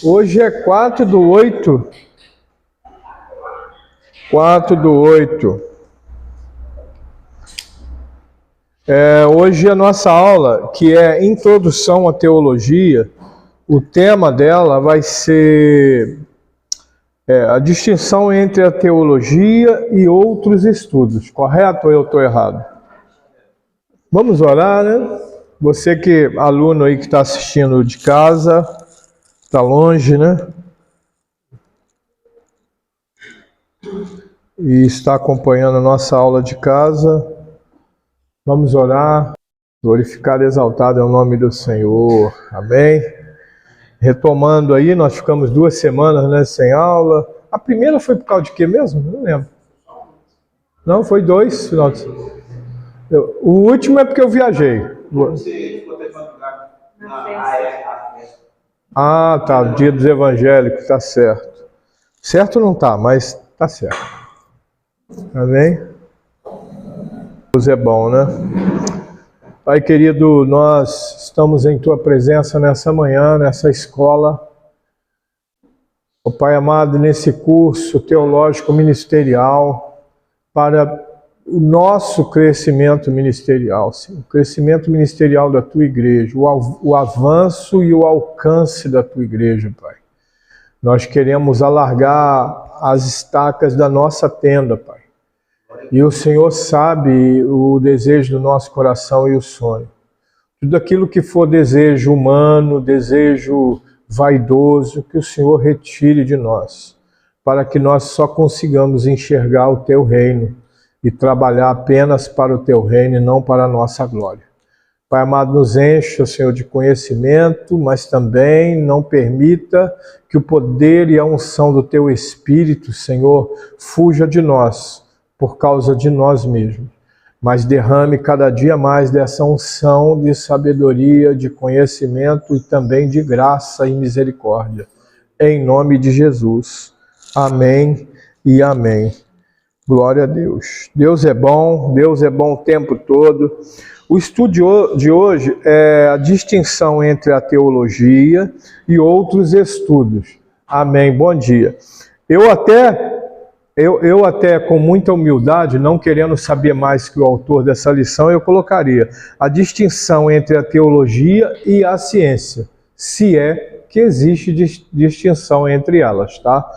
Hoje é 4/8. 4/8. Hoje a nossa aula, que é Introdução à Teologia, o tema dela vai ser a distinção entre a teologia e outros estudos. Correto ou eu estou errado? Vamos orar, né? Você que, aluno aí que está assistindo de casa, está longe, né? E está acompanhando a nossa aula de casa. Vamos orar. Glorificado e exaltado é o nome do Senhor. Amém? Retomando aí, nós ficamos 2 semanas, né, sem aula. A primeira foi por causa de quê mesmo? Não lembro. Não, foi 2 final de semana. O último é porque eu viajei. Ah, tá. Dia dos evangélicos, tá certo. Certo não tá, mas tá certo. Amém? Deus é bom, né? Pai querido, nós estamos em Tua presença nessa manhã, nessa escola. Ó Pai amado, nesse curso teológico ministerial, para o nosso crescimento ministerial, sim, o crescimento ministerial da Tua igreja, o avanço e o alcance da Tua igreja, Pai. Nós queremos alargar as estacas da nossa tenda, Pai. E o Senhor sabe o desejo do nosso coração e o sonho. Tudo aquilo que for desejo humano, desejo vaidoso, que o Senhor retire de nós, para que nós só consigamos enxergar o Teu reino e trabalhar apenas para o Teu reino e não para a nossa glória. Pai amado, nos encha, Senhor, de conhecimento, mas também não permita que o poder e a unção do Teu Espírito, Senhor, fuja de nós, por causa de nós mesmos. Mas derrame cada dia mais dessa unção de sabedoria, de conhecimento e também de graça e misericórdia. Em nome de Jesus. Amém e amém. Glória a Deus. Deus é bom o tempo todo. O estudo de hoje é a distinção entre a teologia e outros estudos. Amém. Bom dia. Eu até com muita humildade, não querendo saber mais que o autor dessa lição, eu colocaria a distinção entre a teologia e a ciência, se é que existe distinção entre elas, tá?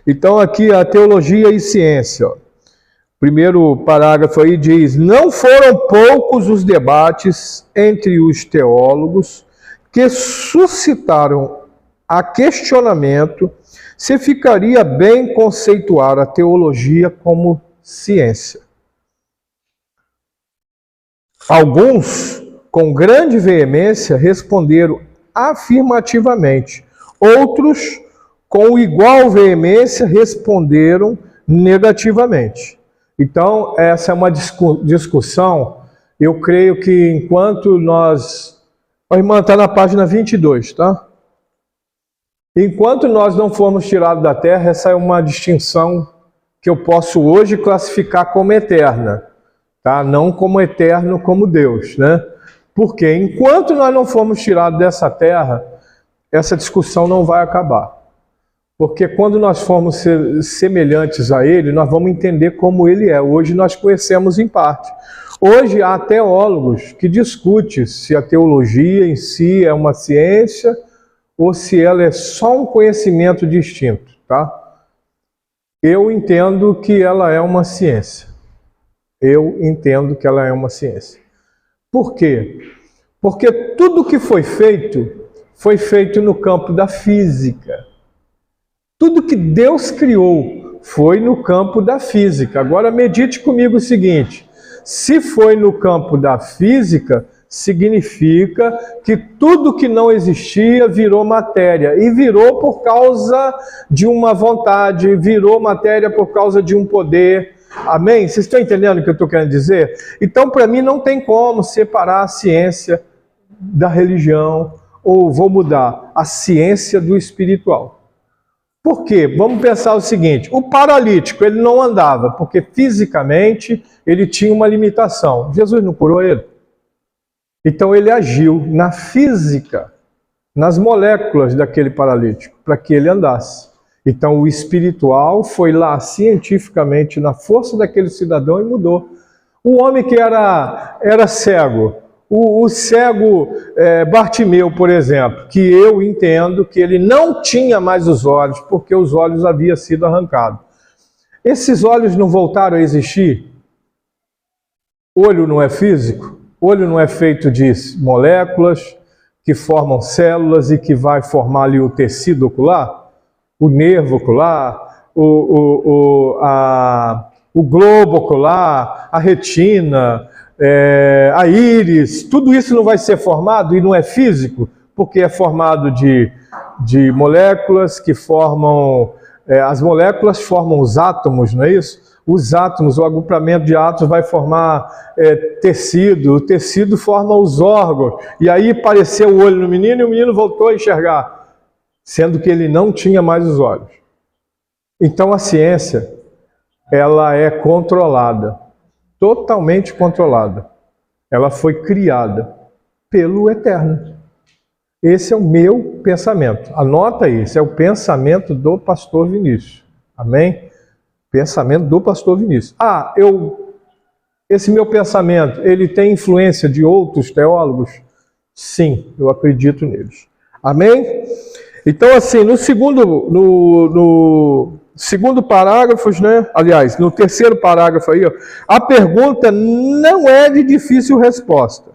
Então aqui a teologia e ciência, ó. Primeiro parágrafo aí diz: não foram poucos os debates entre os teólogos que suscitaram a questionamento se ficaria bem conceituar a teologia como ciência. Alguns, com grande veemência, responderam afirmativamente. Outros, com igual veemência, responderam negativamente. Então, essa é uma discussão, eu creio que enquanto nós... A irmã está na página 22, tá? Enquanto nós não formos tirados da terra, essa é uma distinção que eu posso hoje classificar como eterna, tá? Não como eterno como Deus, né? Porque enquanto nós não formos tirados dessa terra, essa discussão não vai acabar. Porque quando nós formos semelhantes a Ele, nós vamos entender como Ele é. Hoje nós conhecemos em parte. Hoje há teólogos que discutem se a teologia em si é uma ciência ou se ela é só um conhecimento distinto, tá? Eu entendo que ela é uma ciência. Eu entendo que ela é uma ciência. Por quê? Porque tudo que foi feito no campo da física. Tudo que Deus criou foi no campo da física. Agora medite comigo o seguinte: se foi no campo da física, significa que tudo que não existia virou matéria. E virou por causa de uma vontade, virou matéria por causa de um poder. Amém? Vocês estão entendendo o que eu estou querendo dizer? Então, para mim, não tem como separar a ciência da religião, ou vou mudar, a ciência do espiritual. Por quê? Vamos pensar o seguinte, o paralítico, ele não andava, porque fisicamente ele tinha uma limitação. Jesus não curou ele? Então ele agiu na física, nas moléculas daquele paralítico, para que ele andasse. Então o espiritual foi lá cientificamente na força daquele cidadão e mudou. O homem que era cego, o cego Bartimeu, por exemplo, que eu entendo que ele não tinha mais os olhos, porque os olhos haviam sido arrancados. Esses olhos não voltaram a existir? Olho não é físico? Olho não é feito de moléculas que formam células e que vai formar ali o tecido ocular? O nervo ocular, o globo ocular, a retina, a íris, tudo isso não vai ser formado e não é físico, porque é formado de moléculas que formam, as moléculas formam os átomos, não é isso? Os átomos, o agrupamento de átomos vai formar tecido, o tecido forma os órgãos, e aí apareceu o olho no menino e o menino voltou a enxergar, sendo que ele não tinha mais os olhos. Então a ciência, ela é controlada, totalmente controlada. Ela foi criada pelo Eterno. Esse é o meu pensamento. Anota aí, esse é o pensamento do pastor Vinícius. Amém? Pensamento do pastor Vinícius. Esse meu pensamento, ele tem influência de outros teólogos? Sim, eu acredito neles. Amém? Então, assim, no segundo parágrafo, né? Aliás, no terceiro parágrafo aí, ó, a pergunta não é de difícil resposta,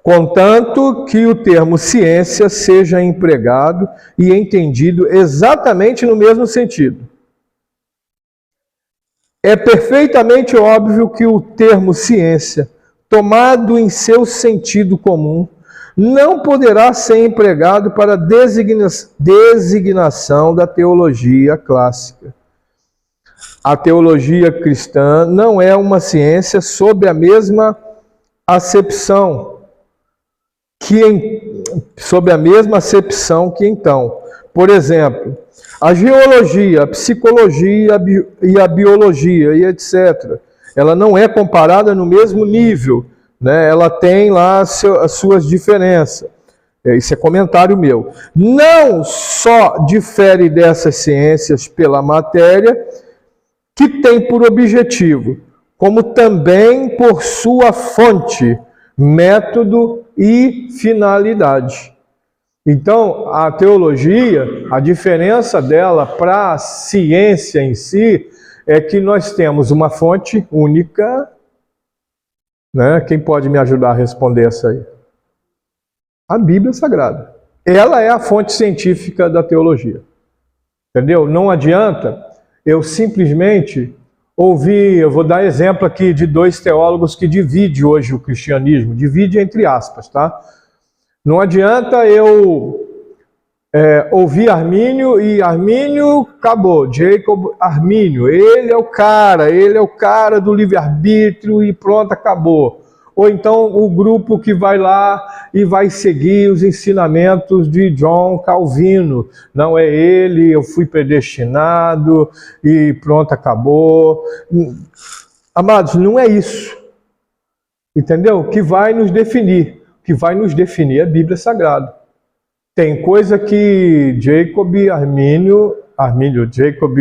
contanto que o termo ciência seja empregado e entendido exatamente no mesmo sentido. É perfeitamente óbvio que o termo ciência, tomado em seu sentido comum, não poderá ser empregado para designação da teologia clássica. A teologia cristã não é uma ciência sob a mesma acepção que então. Por exemplo, a geologia, a psicologia e a biologia e etc. Ela não é comparada no mesmo nível, né? Ela tem lá as suas diferenças. Isso é comentário meu. Não só difere dessas ciências pela matéria, que tem por objetivo, como também por sua fonte, método e finalidade. Então, a teologia, a diferença dela para a ciência em si, é que nós temos uma fonte única, né? Quem pode me ajudar a responder essa aí? A Bíblia Sagrada. Ela é a fonte científica da teologia. Entendeu? Não adianta eu simplesmente ouvir, eu vou dar exemplo aqui de dois teólogos que dividem hoje o cristianismo, divide entre aspas, tá? Não adianta eu ouvir Armínio e Armínio acabou, Jacob Armínio, ele é o cara do livre-arbítrio e pronto, acabou. Ou então o grupo que vai lá e vai seguir os ensinamentos de John Calvino. Não é ele, eu fui predestinado e pronto, acabou. Amados, não é isso. Entendeu? Que vai nos definir. O que vai nos definir é a Bíblia Sagrada. Tem coisa que Jacob Armínio, Jacob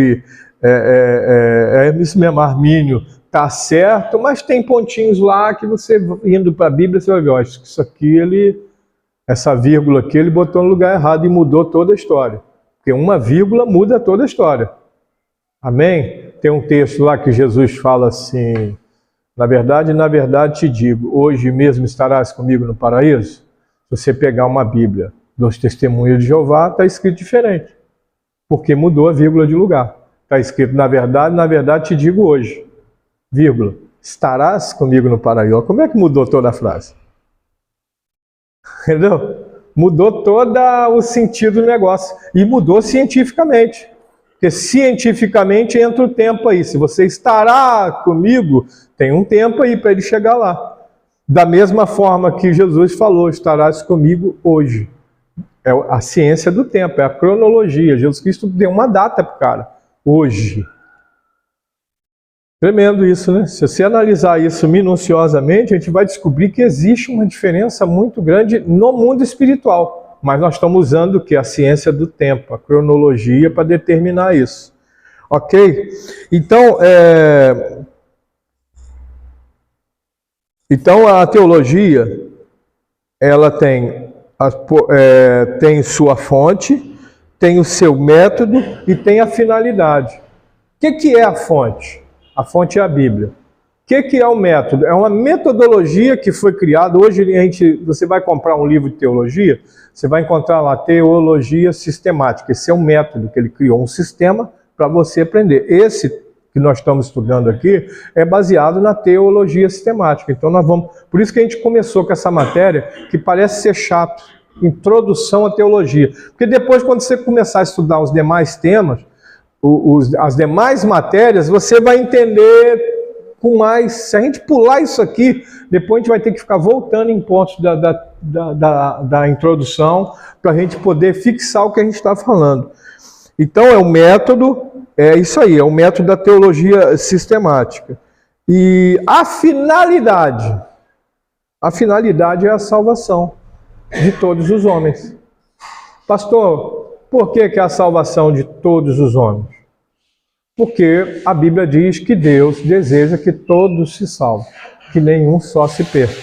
isso mesmo, Armínio, tá certo, mas tem pontinhos lá que você, indo para a Bíblia, você vai ver, ó, isso aqui, essa vírgula aqui, ele botou no lugar errado e mudou toda a história. Porque uma vírgula muda toda a história. Amém? Tem um texto lá que Jesus fala assim, na verdade te digo, hoje mesmo estarás comigo no paraíso? Se você pegar uma Bíblia dos Testemunhos de Jeová, está escrito diferente. Porque mudou a vírgula de lugar. Está escrito, na verdade te digo hoje. Vírgula, estarás comigo no paraíso. Como é que mudou toda a frase? Entendeu? Mudou todo o sentido do negócio. E mudou cientificamente. Porque cientificamente entra o tempo aí. Se você estará comigo, tem um tempo aí para ele chegar lá. Da mesma forma que Jesus falou, estarás comigo hoje. É a ciência do tempo, é a cronologia. Jesus Cristo deu uma data para o cara, hoje. Tremendo isso, né? Se você analisar isso minuciosamente, a gente vai descobrir que existe uma diferença muito grande no mundo espiritual. Mas nós estamos usando o que? A ciência do tempo, a cronologia, para determinar isso. Ok? Então a teologia, ela tem sua fonte, tem o seu método e tem a finalidade. O que é a fonte? A fonte é a Bíblia. O que é o método? É uma metodologia que foi criada. Hoje você vai comprar um livro de teologia, você vai encontrar lá teologia sistemática. Esse é um método que ele criou, um sistema para você aprender. Esse que nós estamos estudando aqui é baseado na teologia sistemática. Então por isso que a gente começou com essa matéria que parece ser chato, introdução à teologia. Porque depois, quando você começar a estudar os demais temas, as demais matérias, você vai entender com mais. Se a gente pular isso aqui, depois a gente vai ter que ficar voltando em pontos da introdução para a gente poder fixar o que a gente está falando. Então é o método, é isso aí, é o método da teologia sistemática. E a finalidade é a salvação de todos os homens. Pastor, por que é a salvação de todos os homens? Porque a Bíblia diz que Deus deseja que todos se salvem, que nenhum só se perca.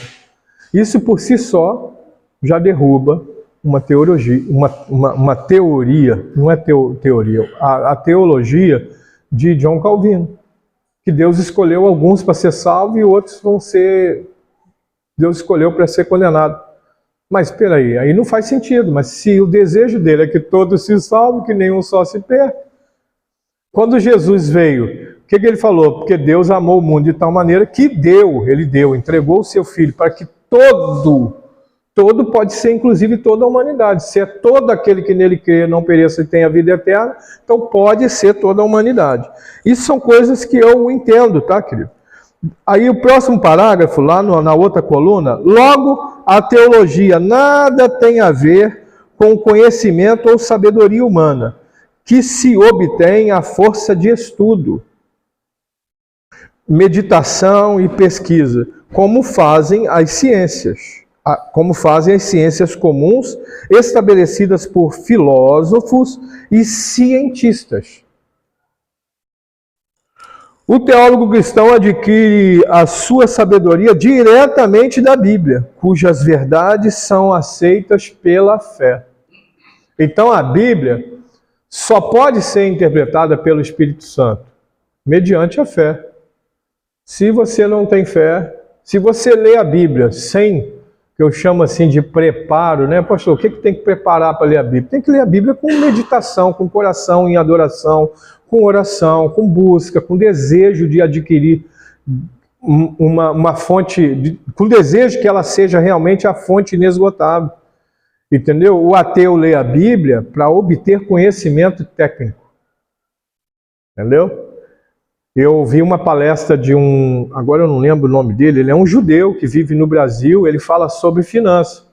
Isso por si só já derruba uma teologia, uma teoria, não é teoria, a teologia de John Calvino, que Deus escolheu alguns para ser salvos e outros Deus escolheu para ser condenado. Mas espera aí não faz sentido. Mas se o desejo dele é que todos se salvem, que nenhum só se perca. Quando Jesus veio, o que ele falou? Porque Deus amou o mundo de tal maneira que entregou o seu Filho para que todo pode ser inclusive toda a humanidade. Se é todo aquele que nele crê, não pereça e tenha vida eterna, então pode ser toda a humanidade. Isso são coisas que eu entendo, tá, querido? Aí o próximo parágrafo, lá na outra coluna, logo a teologia nada tem a ver com o conhecimento ou sabedoria humana, que se obtém à força de estudo, meditação e pesquisa, como fazem as ciências comuns estabelecidas por filósofos e cientistas. O teólogo cristão adquire a sua sabedoria diretamente da Bíblia, cujas verdades são aceitas pela fé. Então a Bíblia só pode ser interpretada pelo Espírito Santo, mediante a fé. Se você não tem fé, se você lê a Bíblia sem, que eu chamo assim de preparo, né? Pastor, o que tem que preparar para ler a Bíblia? Tem que ler a Bíblia com meditação, com coração em adoração, com oração, com busca, com desejo de adquirir uma fonte, com desejo que ela seja realmente a fonte inesgotável. Entendeu? O ateu lê a Bíblia para obter conhecimento técnico. Entendeu? Eu vi uma palestra de agora eu não lembro o nome dele, ele é um judeu que vive no Brasil, ele fala sobre finanças.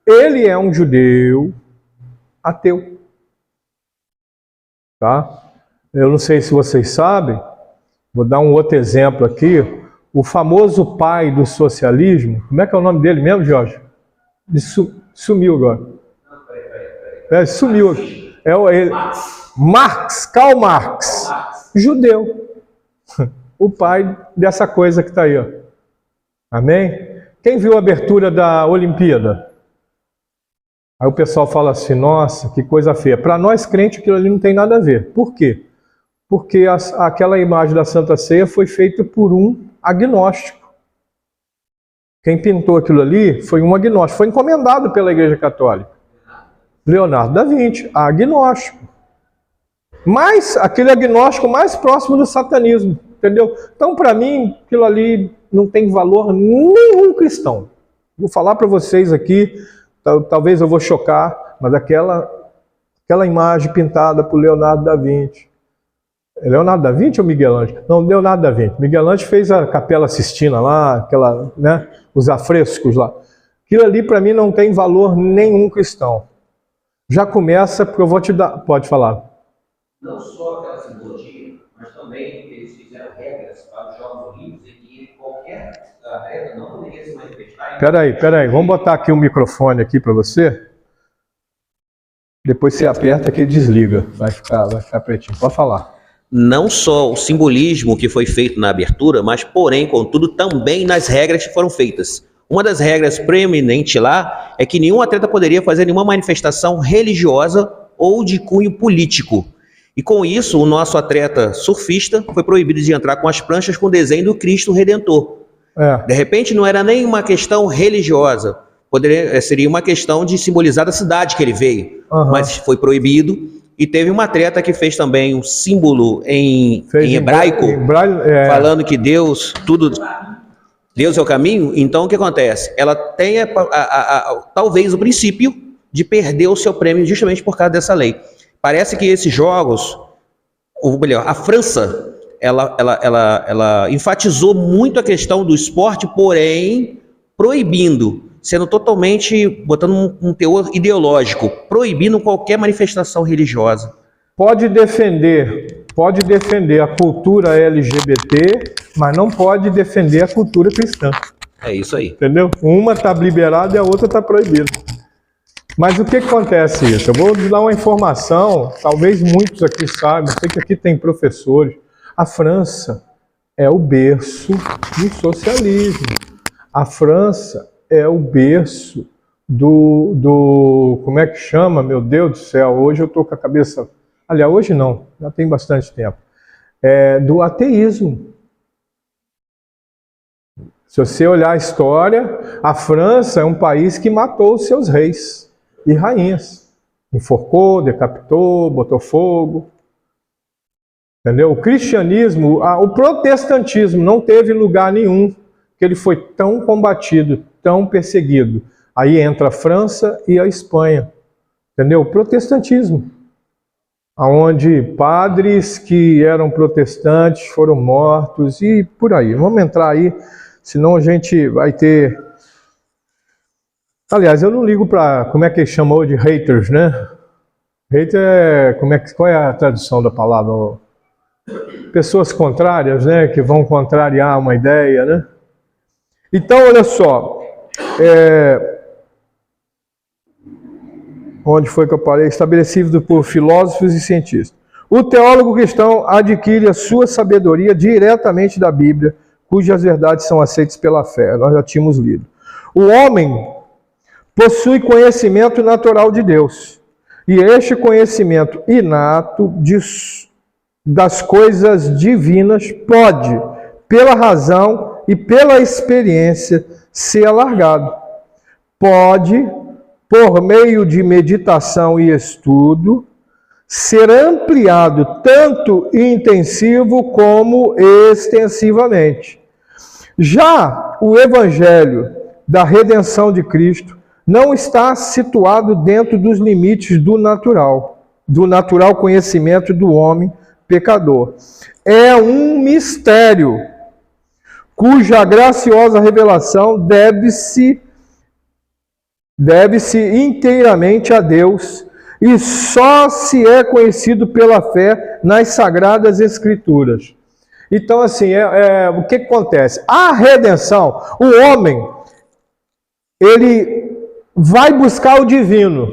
Ele é um judeu ateu. Tá? Eu não sei se vocês sabem, vou dar um outro exemplo aqui. O famoso pai do socialismo, como é que é o nome dele mesmo, Jorge? Sumiu agora. Sumiu. Karl Marx, judeu. O pai dessa coisa que está aí. Ó. Amém? Quem viu a abertura da Olimpíada? Aí o pessoal fala assim, nossa, que coisa feia. Para nós crentes aquilo ali não tem nada a ver. Por quê? Porque aquela imagem da Santa Ceia foi feita por um agnóstico. Quem pintou aquilo ali foi um agnóstico. Foi encomendado pela Igreja Católica. Leonardo da Vinci, agnóstico. Mas aquele agnóstico mais próximo do satanismo. Entendeu? Então, para mim, aquilo ali não tem valor nenhum cristão. Vou falar para vocês aqui, talvez eu vou chocar, mas aquela imagem pintada por Leonardo da Vinci. É Leonardo da Vinci ou Miguel Ângelo? Não, Leonardo da Vinci. Miguel Ângelo fez a Capela Sistina lá, os afrescos lá. Aquilo ali para mim não tem valor nenhum cristão. Já começa, porque eu vou te dar... Pode falar. Não só aquela simbologia, mas também eles fizeram regras para os Jogos Olímpicos em que qualquer atleta não poderia se manifestar. Peraí, vamos botar aqui o microfone aqui para você. Depois você aperta que ele desliga, vai ficar pretinho. Pode falar. Não só o simbolismo que foi feito na abertura, mas porém, contudo, também nas regras que foram feitas. Uma das regras preeminentes lá é que nenhum atleta poderia fazer nenhuma manifestação religiosa ou de cunho político. E com isso, o nosso atleta surfista foi proibido de entrar com as pranchas com o desenho do Cristo Redentor. De repente, não era nem uma questão religiosa, seria uma questão de simbolizar a cidade que ele veio, mas foi proibido. E teve uma atleta que fez também um símbolo em hebraico, falando que Deus é o caminho. Então, o que acontece? Ela tem talvez o princípio de perder o seu prêmio justamente por causa dessa lei. Parece que esses jogos, ou melhor, a França, ela enfatizou muito a questão do esporte, porém proibindo, sendo totalmente, botando um teor ideológico, proibindo qualquer manifestação religiosa. Pode defender a cultura LGBT, mas não pode defender a cultura cristã. É isso aí. Entendeu? Uma está liberada e a outra está proibida. Mas o que acontece isso? Eu vou dar uma informação, talvez muitos aqui saibam, sei que aqui tem professores. A França é o berço do socialismo. A França é o berço como é que chama? Meu Deus do céu, hoje eu estou com a cabeça... Aliás, hoje não, já tem bastante tempo. Do ateísmo. Se você olhar a história, a França é um país que matou os seus reis e rainhas. Enforcou, decapitou, botou fogo. Entendeu? O cristianismo, o protestantismo não teve lugar nenhum, que ele foi tão combatido, tão perseguido. Aí entra a França e a Espanha. Entendeu? O protestantismo. Onde padres que eram protestantes foram mortos e por aí. Vamos entrar aí, senão a gente vai ter... Aliás, eu não ligo para, como é que ele chamou de haters, né? Hater qual é a tradução da palavra? Pessoas contrárias, né? Que vão contrariar uma ideia, né? Então, olha só. Onde foi que eu parei? Estabelecido por filósofos e cientistas. O teólogo cristão adquire a sua sabedoria diretamente da Bíblia, cujas verdades são aceitas pela fé. Nós já tínhamos lido. O homem possui conhecimento natural de Deus. E este conhecimento inato das coisas divinas pode, pela razão e pela experiência, ser alargado. Pode, por meio de meditação e estudo, ser ampliado tanto intensivo como extensivamente. Já o Evangelho da redenção de Cristo não está situado dentro dos limites do natural conhecimento do homem pecador. É um mistério cuja graciosa revelação deve-se inteiramente a Deus e só se é conhecido pela fé nas Sagradas Escrituras. Então, assim, o que acontece? A redenção, o homem, ele vai buscar o divino.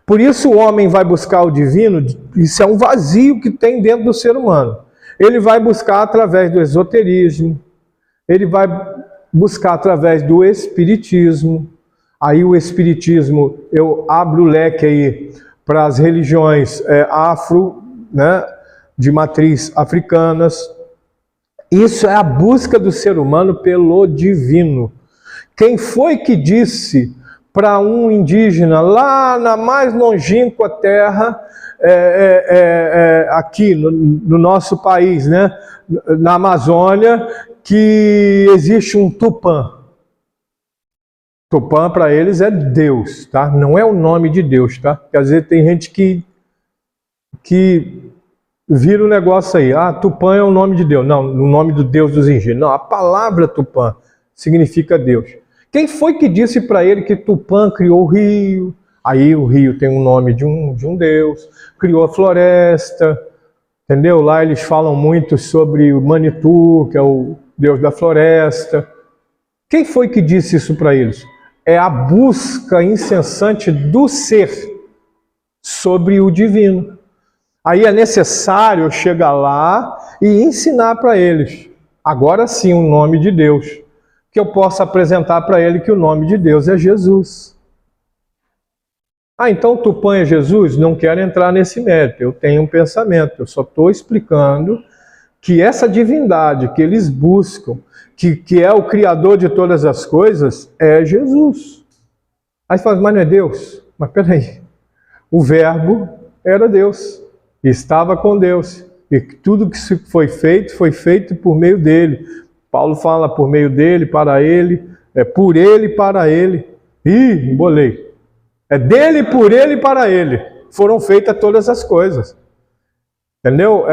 Por isso o homem vai buscar o divino, isso é um vazio que tem dentro do ser humano. Ele vai buscar através do esoterismo, ele vai buscar através do espiritismo. Aí o espiritismo, eu abro o leque aí para as religiões afro, né, de matriz africanas. Isso é a busca do ser humano pelo divino. Quem foi que disse para um indígena lá na mais longínqua terra, aqui no nosso país, né, na Amazônia, que existe um Tupã? Tupã para eles é Deus, tá? Não é o nome de Deus, tá? Porque às vezes tem gente que vira o negócio aí. Ah, Tupã é o nome de Deus. Não, o nome do Deus dos indígenas. Não, a palavra Tupã significa Deus. Quem foi que disse para ele que Tupã criou o rio, Aí o rio tem um nome de um deus, criou a floresta, entendeu? Lá eles falam muito sobre o Manitou, que é o deus da floresta. Quem foi que disse isso para eles? É a busca incessante do ser sobre o divino. Aí é necessário chegar lá e ensinar para eles, agora sim, o nome de Deus, que eu possa apresentar para ele que o nome de Deus é Jesus. Ah, então Tupã é Jesus? Não quero entrar nesse mérito, eu tenho um pensamento, eu só estou explicando que essa divindade que eles buscam, que é o Criador de todas as coisas, é Jesus. Aí você fala, mas não é Deus? Mas peraí, o Verbo era Deus, estava com Deus, e tudo que foi feito por meio dele. Paulo fala por meio dele, para ele, é por ele e para ele. Ih, embolei. É dele, por ele e para ele. Foram feitas todas as coisas. Entendeu?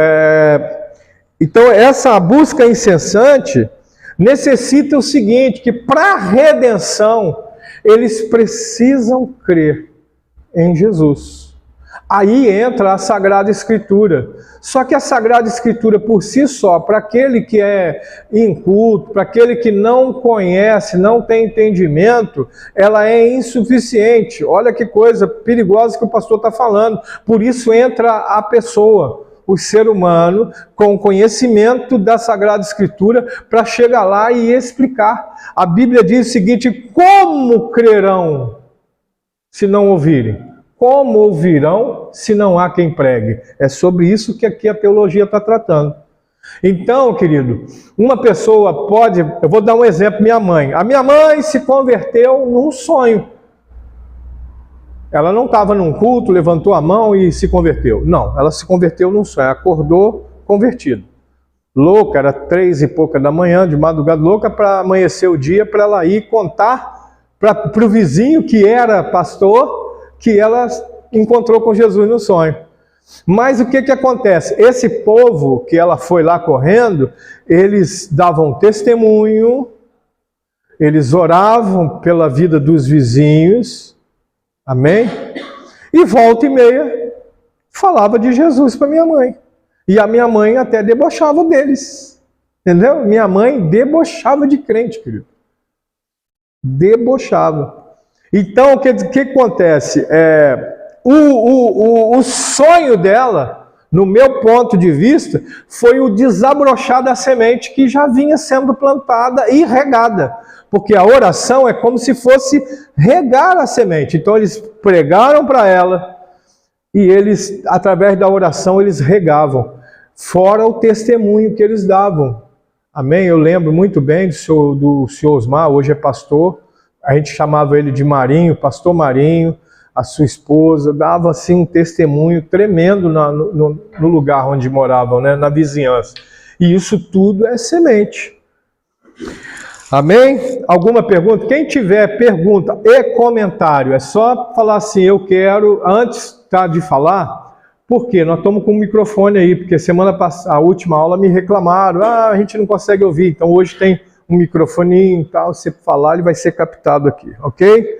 Então, essa busca incessante necessita o seguinte, que para a redenção, eles precisam crer em Jesus. Aí entra a Sagrada Escritura. Só que a Sagrada Escritura por si só, para aquele que é inculto, para aquele que não conhece, não tem entendimento, ela é insuficiente. Olha que coisa perigosa que o pastor está falando. Por isso entra a pessoa, o ser humano, com conhecimento da Sagrada Escritura, para chegar lá e explicar. A Bíblia diz o seguinte, como crerão se não ouvirem? Como ouvirão se não há quem pregue? É sobre isso que aqui a teologia está tratando. Então, querido, uma pessoa pode... Eu vou dar um exemplo, minha mãe. A minha mãe se converteu num sonho. Ela não estava num culto, levantou a mão e se converteu. Não, ela se converteu num sonho. Acordou convertido. Louca, era 3 e pouca da manhã, de madrugada, louca para amanhecer o dia, para ela ir contar para o vizinho que era pastor, que ela encontrou com Jesus no sonho. Mas o que acontece? Esse povo que ela foi lá correndo, eles davam testemunho, eles oravam pela vida dos vizinhos, amém? E volta e meia falava de Jesus para minha mãe. E a minha mãe até debochava deles, entendeu? Minha mãe debochava de crente, querido. Debochava. Então, o que acontece? O sonho dela, no meu ponto de vista, foi o desabrochar da semente que já vinha sendo plantada e regada. Porque a oração é como se fosse regar a semente. Então, eles pregaram para ela e eles, através da oração, eles regavam. Fora o testemunho que eles davam. Amém? Eu lembro muito bem do senhor Osmar, hoje é pastor. A gente chamava ele de Marinho, pastor Marinho, a sua esposa, dava assim um testemunho tremendo no lugar onde moravam, né, na vizinhança. E isso tudo é semente. Amém? Alguma pergunta? Quem tiver pergunta e comentário, é só falar assim, eu quero, antes de falar, porque nós estamos com o microfone aí, porque semana passada, a última aula me reclamaram, a gente não consegue ouvir, então hoje tem um microfoninho e tal, se falar ele vai ser captado aqui, ok?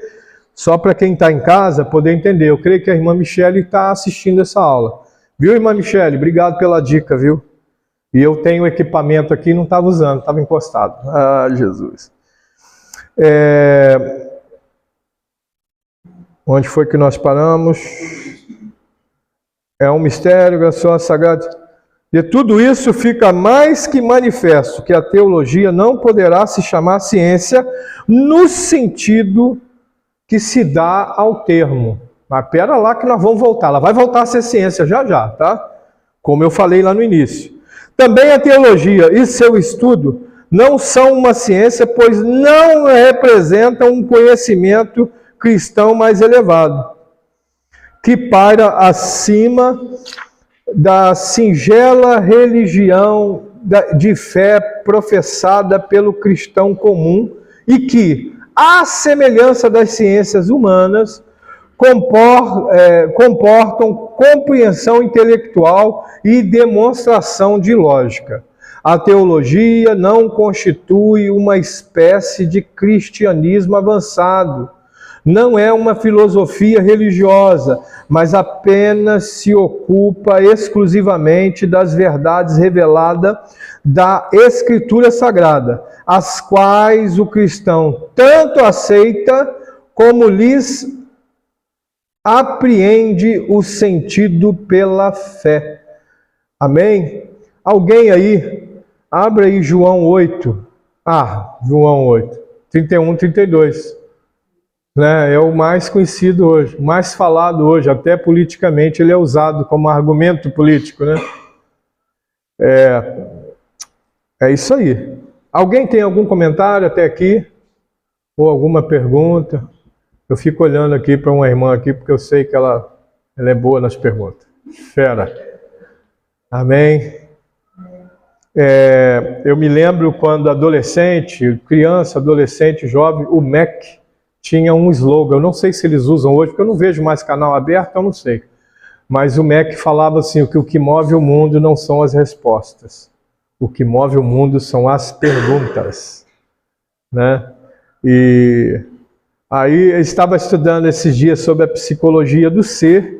Só para quem está em casa poder entender. Eu creio que a irmã Michele está assistindo essa aula. Viu, irmã Michele? Obrigado pela dica, viu? E eu tenho equipamento aqui e não estava usando, estava encostado. Ah, Jesus. Onde foi que nós paramos? É um mistério, é só a sagrada... De tudo isso fica mais que manifesto que a teologia não poderá se chamar ciência no sentido que se dá ao termo. Mas pera lá que nós vamos voltar. Ela vai voltar a ser ciência já já, tá? Como eu falei lá no início. Também a teologia e seu estudo não são uma ciência, pois não representam um conhecimento cristão mais elevado, que paira acima da singela religião de fé professada pelo cristão comum e que, à semelhança das ciências humanas, comportam compreensão intelectual e demonstração de lógica. A teologia não constitui uma espécie de cristianismo avançado, não é uma filosofia religiosa, mas apenas se ocupa exclusivamente das verdades reveladas da Escritura Sagrada, as quais o cristão tanto aceita como lhes apreende o sentido pela fé. Amém? Alguém aí, abre aí João 8. João 8, 31, 32. Né? É o mais conhecido hoje, o mais falado hoje, até politicamente ele é usado como argumento político, né? É isso aí. Alguém tem algum comentário até aqui? Ou alguma pergunta? Eu fico olhando aqui para uma irmã aqui, porque eu sei que ela é boa nas perguntas. Fera. Amém? Eu me lembro quando adolescente, criança, adolescente, jovem, o MEC tinha um slogan. Eu não sei se eles usam hoje, porque eu não vejo mais canal aberto, eu não sei. Mas o MEC falava assim, que o que move o mundo não são as respostas. O que move o mundo são as perguntas. Né? E aí eu estava estudando esses dias sobre a psicologia do ser.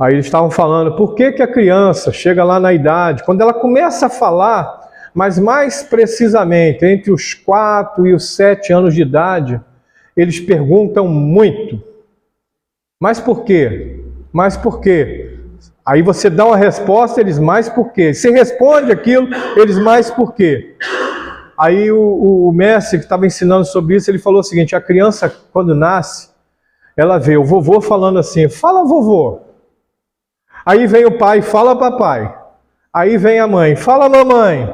Aí eles estavam falando, por que a criança chega lá na idade, quando ela começa a falar, mas mais precisamente, entre os 4 e os 7 anos de idade, eles perguntam muito. Mas por quê? Mas por quê? Aí você dá uma resposta, eles mais por quê? Você responde aquilo, eles mais por quê? Aí o mestre que estava ensinando sobre isso, ele falou o seguinte, a criança quando nasce, ela vê o vovô falando assim, fala vovô. Aí vem o pai, fala papai. Aí vem a mãe, fala mamãe.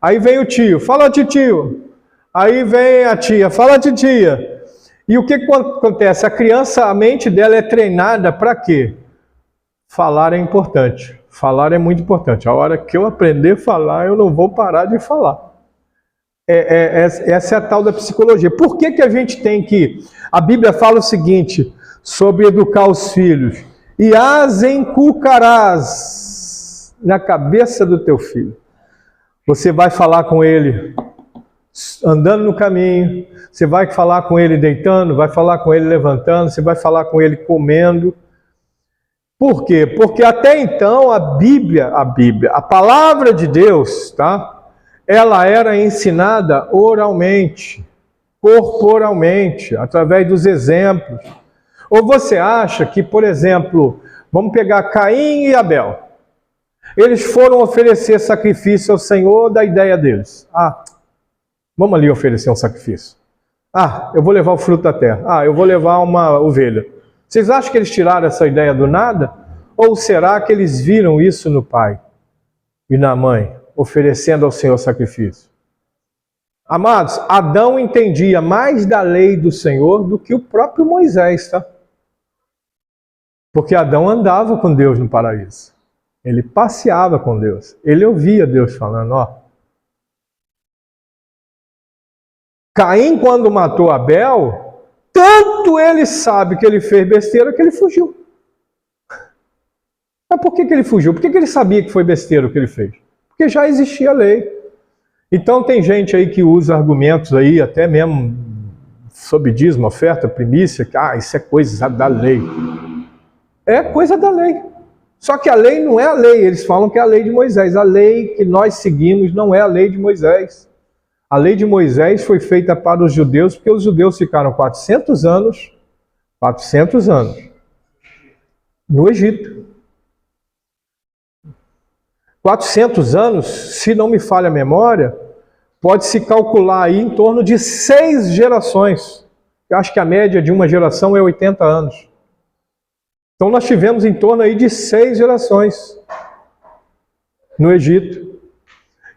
Aí vem o tio, fala titio. Aí vem a tia, fala titia. E o que acontece? A criança, a mente dela é treinada para quê? Falar é importante. Falar é muito importante. A hora que eu aprender a falar, eu não vou parar de falar. Essa é a tal da psicologia. Por que a gente tem que... A Bíblia fala o seguinte, sobre educar os filhos. E as inculcarás na cabeça do teu filho. Você vai falar com ele andando no caminho, você vai falar com ele deitando, vai falar com ele levantando, você vai falar com ele comendo. Por quê? Porque até então a Bíblia, a palavra de Deus, tá? Ela era ensinada oralmente, corporalmente, através dos exemplos. Ou você acha que, por exemplo, vamos pegar Caim e Abel. Eles foram oferecer sacrifício ao Senhor da ideia deles. Vamos ali oferecer um sacrifício. Eu vou levar o fruto da terra. Eu vou levar uma ovelha. Vocês acham que eles tiraram essa ideia do nada? Ou será que eles viram isso no pai e na mãe, oferecendo ao Senhor sacrifício? Amados, Adão entendia mais da lei do Senhor do que o próprio Moisés, tá? Porque Adão andava com Deus no paraíso. Ele passeava com Deus. Ele ouvia Deus falando, Caim, quando matou Abel, tanto ele sabe que ele fez besteira que ele fugiu. Mas por que ele fugiu? Por que ele sabia que foi besteira o que ele fez? Porque já existia a lei. Então tem gente aí que usa argumentos aí, até mesmo sobre dízimo, oferta, primícia, que isso é coisa da lei. É coisa da lei. Só que a lei não é a lei, eles falam que é a lei de Moisés. A lei que nós seguimos não é a lei de Moisés. A lei de Moisés foi feita para os judeus, porque os judeus ficaram 400 anos no Egito. 400 anos, se não me falha a memória, pode-se calcular aí em torno de 6 gerações. Eu acho que a média de uma geração é 80 anos. Então nós tivemos em torno aí de 6 gerações no Egito.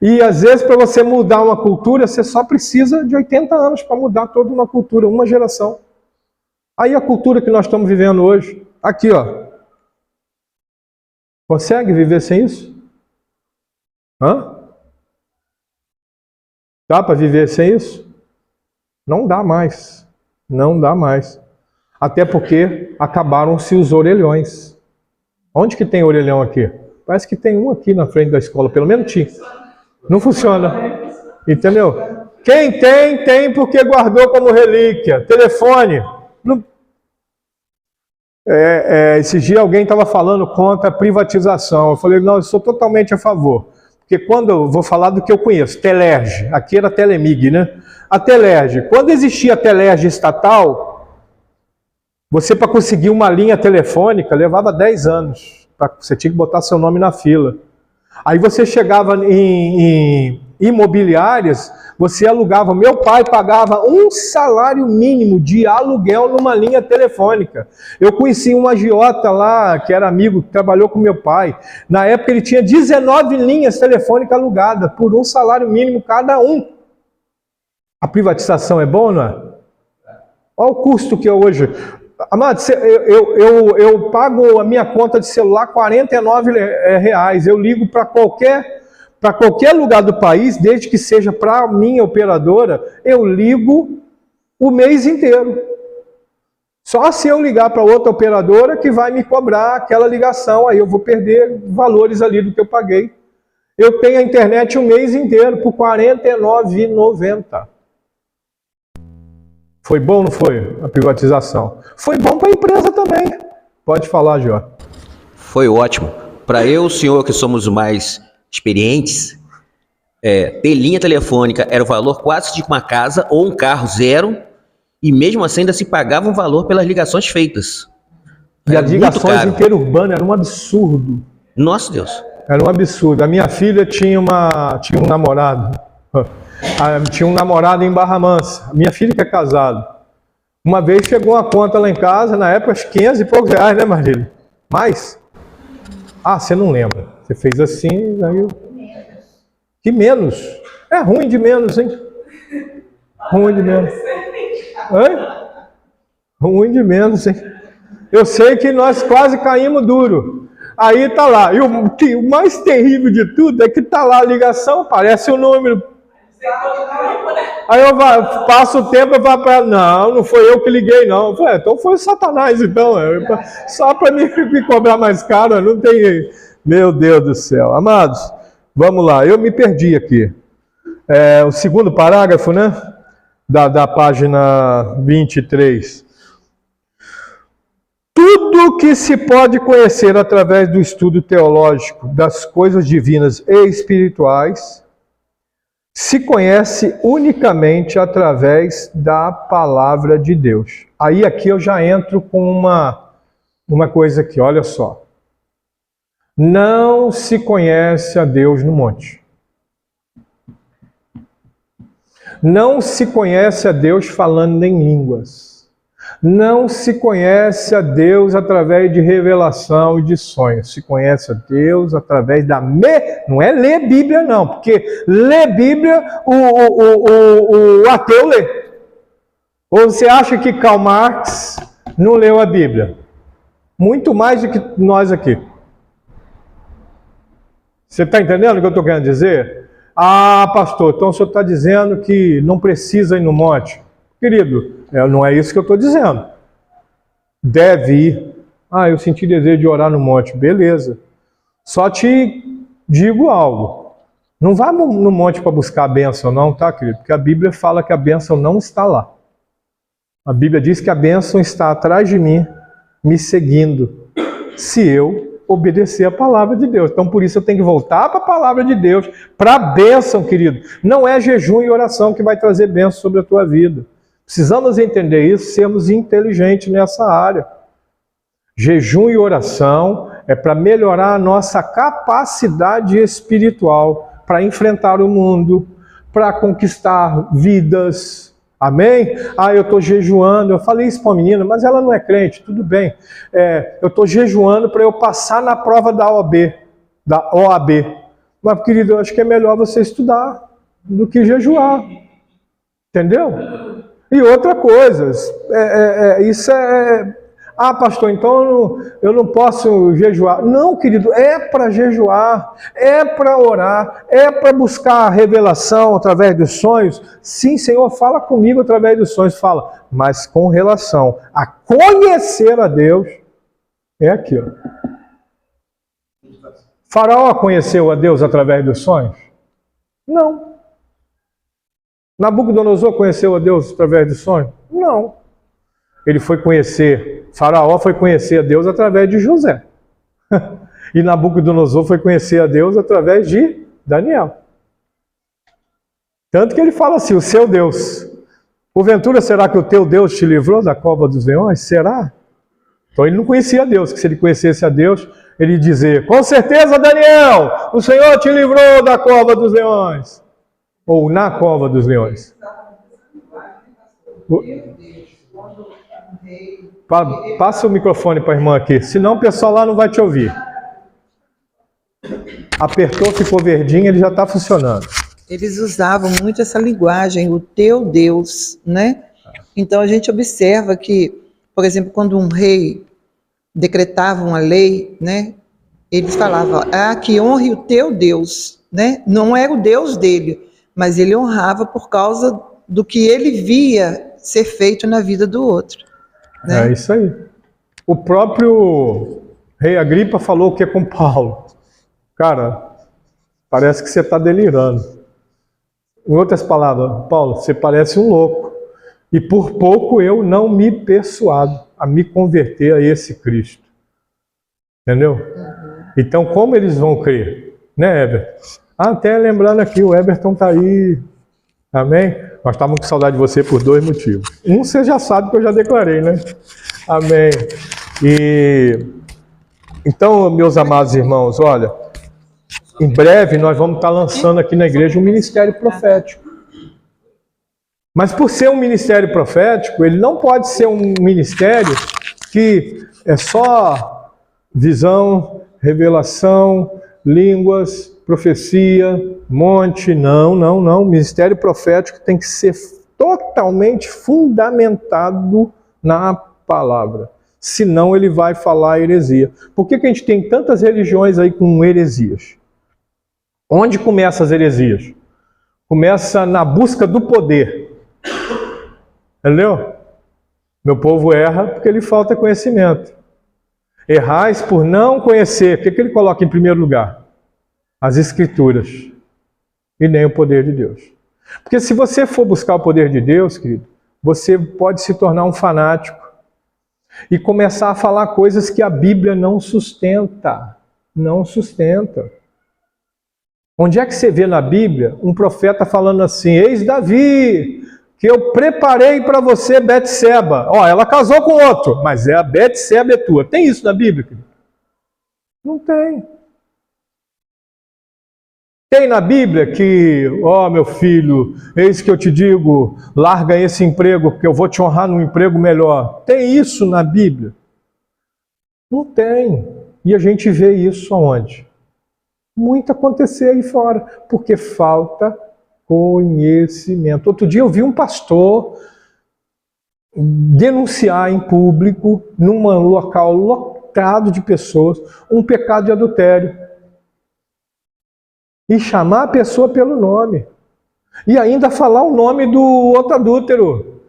E às vezes para você mudar uma cultura, você só precisa de 80 anos para mudar toda uma cultura, uma geração. Aí a cultura que nós estamos vivendo hoje, aqui consegue viver sem isso? Dá para viver sem isso? Não dá mais. Não dá mais. Até porque acabaram-se os orelhões. Onde que tem orelhão aqui? Parece que tem um aqui na frente da escola, pelo menos tinha. Não funciona. Entendeu? Quem tem, tem porque guardou como relíquia. Telefone. Esses dias alguém estava falando contra a privatização. Eu falei, não, eu sou totalmente a favor. Porque quando eu vou falar do que eu conheço, Telerge, aqui era Telemig, né? A Telerge, quando existia a Telerge estatal, você para conseguir uma linha telefônica levava 10 anos. Você tinha que botar seu nome na fila. Aí você chegava em imobiliárias, você alugava. Meu pai pagava um salário mínimo de aluguel numa linha telefônica. Eu conheci um agiota lá, que era amigo, que trabalhou com meu pai. Na época ele tinha 19 linhas telefônicas alugadas, por um salário mínimo cada um. A privatização é bom, não é? Olha o custo que é hoje. Amado, eu pago a minha conta de celular R$49. Eu ligo para qualquer lugar do país, desde que seja para a minha operadora, eu ligo o mês inteiro. Só se eu ligar para outra operadora que vai me cobrar aquela ligação, aí eu vou perder valores ali do que eu paguei. Eu tenho a internet o mês inteiro por R$49,90. Foi bom ou não foi a privatização? Foi bom para a empresa também. Pode falar, Jó. Foi ótimo. Para eu, o senhor, que somos os mais experientes, ter linha telefônica era o valor quase de uma casa ou um carro zero, e mesmo assim ainda se pagava um valor pelas ligações feitas. E as ligações interurbanas eram um absurdo. Nossa Deus. Era um absurdo. A minha filha tinha um namorado. Tinha um namorado em Barra Mansa. Minha filha que é casada. Uma vez chegou uma conta lá em casa, na época, acho que 500 e poucos reais, né, Marília? Mais? Ah, você não lembra. Você fez assim, aí eu... Que menos? É ruim de menos, hein? Ruim de menos. Hã? Ruim de menos, hein? Eu sei que nós quase caímos duro. Aí tá lá. E o mais terrível de tudo é que tá lá a ligação, aparece o número. Aí eu passo o tempo e falo para ela, não foi eu que liguei, não. Eu falei, então foi o Satanás, então. Só para me cobrar mais caro, não tem... Meu Deus do céu. Amados, vamos lá. Eu me perdi aqui. O segundo parágrafo, né? Da página 23. Tudo que se pode conhecer através do estudo teológico das coisas divinas e espirituais se conhece unicamente através da palavra de Deus. Aí aqui eu já entro com uma coisa aqui, olha só. Não se conhece a Deus no monte. Não se conhece a Deus falando em línguas. Não se conhece a Deus através de revelação e de sonhos. Se conhece a Deus através da... Não é ler Bíblia, não. Porque ler Bíblia, o ateu lê. Ou você acha que Karl Marx não leu a Bíblia? Muito mais do que nós aqui. Você está entendendo o que eu estou querendo dizer? Ah, pastor, então o senhor está dizendo que não precisa ir no monte. Querido, não é isso que eu estou dizendo. Deve ir. Ah, eu senti desejo de orar no monte. Beleza. Só te digo algo. Não vá no monte para buscar a bênção, não, tá, querido? Porque a Bíblia fala que a bênção não está lá. A Bíblia diz que a bênção está atrás de mim, me seguindo, se eu obedecer a palavra de Deus. Então, por isso, eu tenho que voltar para a palavra de Deus, para a bênção, querido. Não é jejum e oração que vai trazer bênção sobre a tua vida. Precisamos entender isso, sermos inteligentes nessa área. Jejum e oração é para melhorar a nossa capacidade espiritual, para enfrentar o mundo, para conquistar vidas. Amém? Ah, eu estou jejuando. Eu falei isso para a menina, mas ela não é crente, tudo bem. Eu estou jejuando para eu passar na prova da OAB. Mas, querido, eu acho que é melhor você estudar do que jejuar. Entendeu? E outra coisa, isso é... Ah, pastor, então eu não posso jejuar. Não, querido, é para jejuar, é para orar, é para buscar a revelação através dos sonhos. Sim, Senhor, fala comigo através dos sonhos, fala. Mas com relação a conhecer a Deus, é aqui, ó. Faraó conheceu a Deus através dos sonhos? Não. Nabucodonosor conheceu a Deus através do sonho? Não. Ele foi conhecer, Faraó foi conhecer a Deus através de José. E Nabucodonosor foi conhecer a Deus através de Daniel. Tanto que ele fala assim, o seu Deus. Porventura, será que o teu Deus te livrou da cova dos leões? Será? Então ele não conhecia a Deus, que se ele conhecesse a Deus, ele ia dizer, com certeza, Daniel, o Senhor te livrou da cova dos leões. Ou na cova dos leões. Passa o microfone para a irmã aqui, senão o pessoal lá não vai te ouvir. Apertou, ficou verdinho, ele já está funcionando. Eles usavam muito essa linguagem, o teu Deus, né? Então a gente observa que, por exemplo, quando um rei decretava uma lei, né? Eles falavam, que honre o teu Deus, né? Não era o Deus dele, mas ele honrava por causa do que ele via ser feito na vida do outro. Né? É isso aí. O próprio rei Agripa falou o que com Paulo? Cara, parece que você está delirando. Em outras palavras, Paulo, você parece um louco. E por pouco eu não me persuado a me converter a esse Cristo. Entendeu? Então, como eles vão crer? Né, Everton? Até lembrando aqui, o Everton está aí. Amém? Nós estávamos com saudade de você por 2 motivos. Um, você já sabe que eu já declarei, né? Amém. Então, meus amados irmãos, olha, em breve nós vamos estar lançando aqui na igreja um ministério profético. Mas por ser um ministério profético, ele não pode ser um ministério que é só visão, revelação, línguas, profecia, monte. Não. O ministério profético tem que ser totalmente fundamentado na palavra. Senão ele vai falar heresia. Por que a gente tem tantas religiões aí com heresias? Onde começam as heresias? Começa na busca do poder. Entendeu? Meu povo erra porque lhe falta conhecimento. Errais por não conhecer. O que ele coloca em primeiro lugar? As Escrituras. E nem o poder de Deus. Porque se você for buscar o poder de Deus, querido, você pode se tornar um fanático e começar a falar coisas que a Bíblia não sustenta. Não sustenta. Onde é que você vê na Bíblia um profeta falando assim, eis Davi, que eu preparei para você Betseba. Ó, ela casou com outro, mas a Betseba é tua. Tem isso na Bíblia, querido? Não tem. Tem na Bíblia que, ó meu filho, eis que eu te digo, larga esse emprego, porque eu vou te honrar num emprego melhor. Tem isso na Bíblia? Não tem. E a gente vê isso aonde? Muito acontecer aí fora, porque falta conhecimento. Outro dia eu vi um pastor denunciar em público, num local lotado de pessoas, um pecado de adultério. E chamar a pessoa pelo nome. E ainda falar o nome do outro adúltero.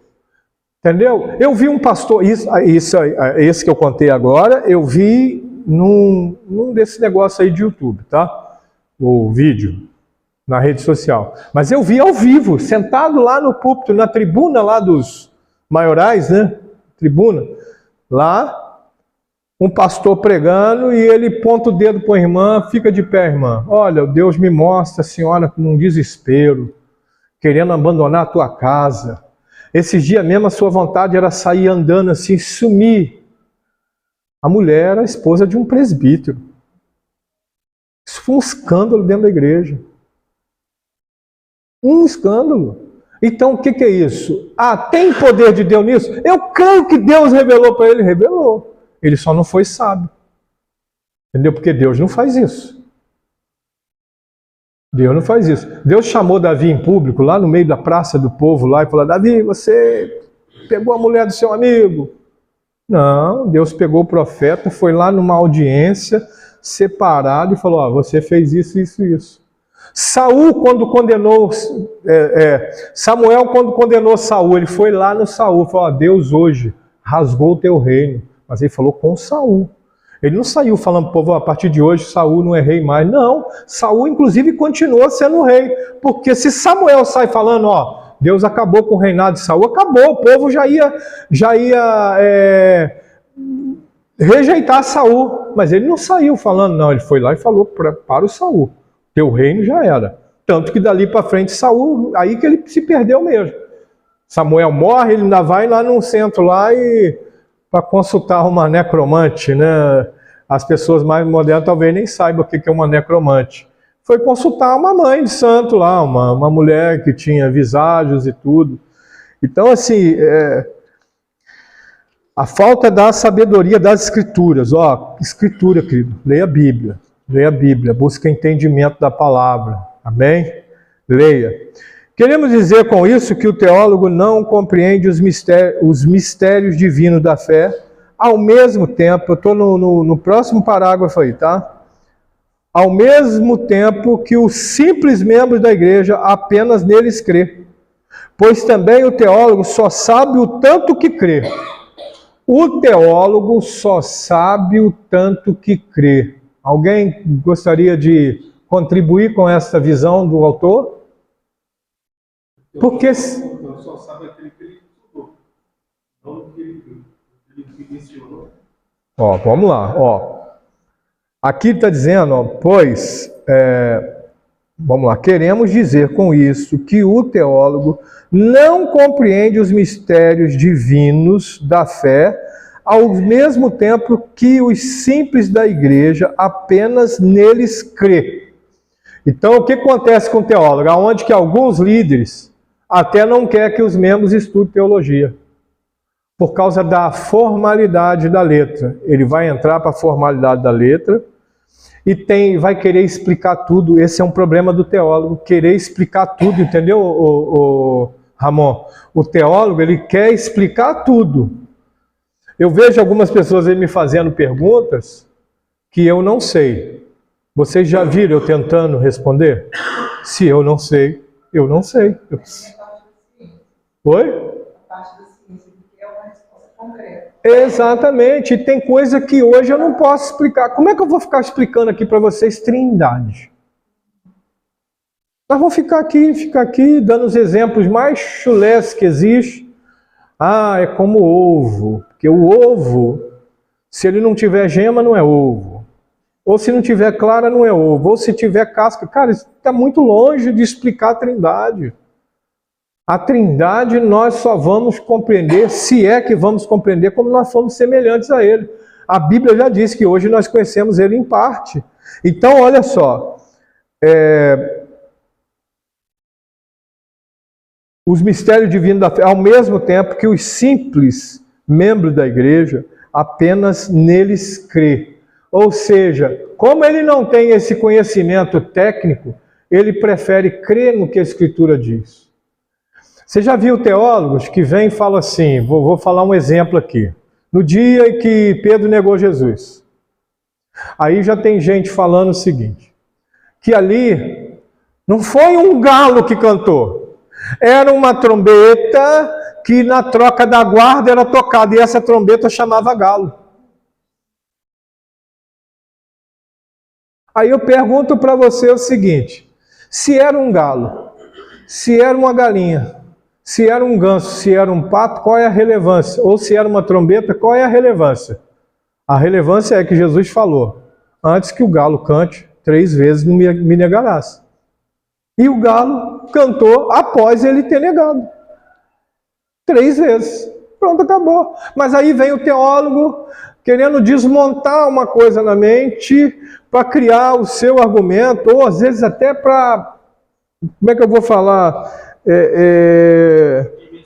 Entendeu? Eu vi um pastor, esse que eu contei agora, eu vi num desse negócio aí de YouTube, tá? O vídeo, na rede social. Mas eu vi ao vivo, sentado lá no púlpito, na tribuna lá dos maiorais, né? Tribuna. Lá, um pastor pregando e ele ponta o dedo para a irmã, fica de pé, irmã. Olha, Deus me mostra a senhora num desespero, querendo abandonar a tua casa. Esses dias mesmo a sua vontade era sair andando assim, sumir. A mulher era a esposa de um presbítero. Isso foi um escândalo dentro da igreja. Um escândalo. Então o que é isso? Tem poder de Deus nisso? Eu creio que Deus revelou para ele. Revelou. Ele só não foi sábio. Entendeu? Porque Deus não faz isso. Deus não faz isso. Deus chamou Davi em público, lá no meio da praça do povo, lá, e falou, Davi, você pegou a mulher do seu amigo. Não, Deus pegou o profeta, foi lá numa audiência, separado, e falou, você fez isso, isso e isso. Samuel, quando condenou Saul, ele foi lá no Saul, falou, Deus hoje rasgou o teu reino. Mas ele falou com Saul. Ele não saiu falando, povo, a partir de hoje Saul não é rei mais. Não, Saul inclusive continuou sendo rei. Porque se Samuel sai falando, Deus acabou com o reinado de Saul, acabou, o povo já ia rejeitar Saul, mas ele não saiu falando, não, ele foi lá e falou para o Saul, teu reino já era. Tanto que dali para frente Saul, aí que ele se perdeu mesmo. Samuel morre, ele ainda vai lá num centro lá para consultar uma necromante, né? As pessoas mais modernas talvez nem saibam o que é uma necromante. Foi consultar uma mãe de santo lá, uma mulher que tinha visagens e tudo. Então, assim, a falta da sabedoria das escrituras. Ó, escritura, querido, leia a Bíblia, busca entendimento da palavra. Amém? Leia. Queremos dizer com isso que o teólogo não compreende os mistérios divinos da fé, ao mesmo tempo, eu estou no próximo parágrafo aí, tá? Ao mesmo tempo que os simples membros da igreja apenas neles crê. Pois também o teólogo só sabe o tanto que crê. O teólogo só sabe o tanto que crê. Alguém gostaria de contribuir com essa visão do autor? Porque só sabe aquele que ele estudou, não o que ele mencionou. Ó, vamos lá, ó. Aqui está dizendo, ó, vamos lá, queremos dizer com isso que o teólogo não compreende os mistérios divinos da fé, ao mesmo tempo que os simples da igreja apenas neles crê. Então, o que acontece com o teólogo? Onde que alguns líderes até não querem que os membros estudem teologia, por causa da formalidade da letra. Ele vai entrar para a formalidade da letra e vai querer explicar tudo. Esse é um problema do teólogo, querer explicar tudo, entendeu, Ramon? O teólogo, ele quer explicar tudo. Eu vejo algumas pessoas aí me fazendo perguntas que eu não sei. Vocês já viram eu tentando responder? Se eu não sei, eu não sei. Oi? Exatamente, e tem coisa que hoje eu não posso explicar. Como é que eu vou ficar explicando aqui para vocês trindade? Nós vamos ficar aqui, dando os exemplos mais chulés que existe. É como ovo, porque o ovo, se ele não tiver gema, não é ovo. Ou se não tiver clara, não é ovo. Ou se tiver casca. Cara, isso está muito longe de explicar a trindade. A trindade nós só vamos compreender, se é que vamos compreender, como nós fomos semelhantes a ele. A Bíblia já diz que hoje nós conhecemos ele em parte. Então, olha só, os mistérios divinos da fé, ao mesmo tempo que os simples membros da igreja apenas neles crê. Ou seja, como ele não tem esse conhecimento técnico, ele prefere crer no que a Escritura diz. Você já viu teólogos que vêm e falam assim, vou falar um exemplo aqui. No dia em que Pedro negou Jesus. Aí já tem gente falando o seguinte, que ali não foi um galo que cantou, era uma trombeta que na troca da guarda era tocada, e essa trombeta chamava galo. Aí eu pergunto para você o seguinte, se era um galo, se era uma galinha, se era um ganso, se era um pato, qual é a relevância? Ou se era uma trombeta, qual é a relevância? A relevância é que Jesus falou, antes que o galo cante, 3 vezes me negarás. E o galo cantou após ele ter negado. 3 vezes. Pronto, acabou. Mas aí vem o teólogo querendo desmontar uma coisa na mente para criar o seu argumento, ou às vezes até para, como é que eu vou falar?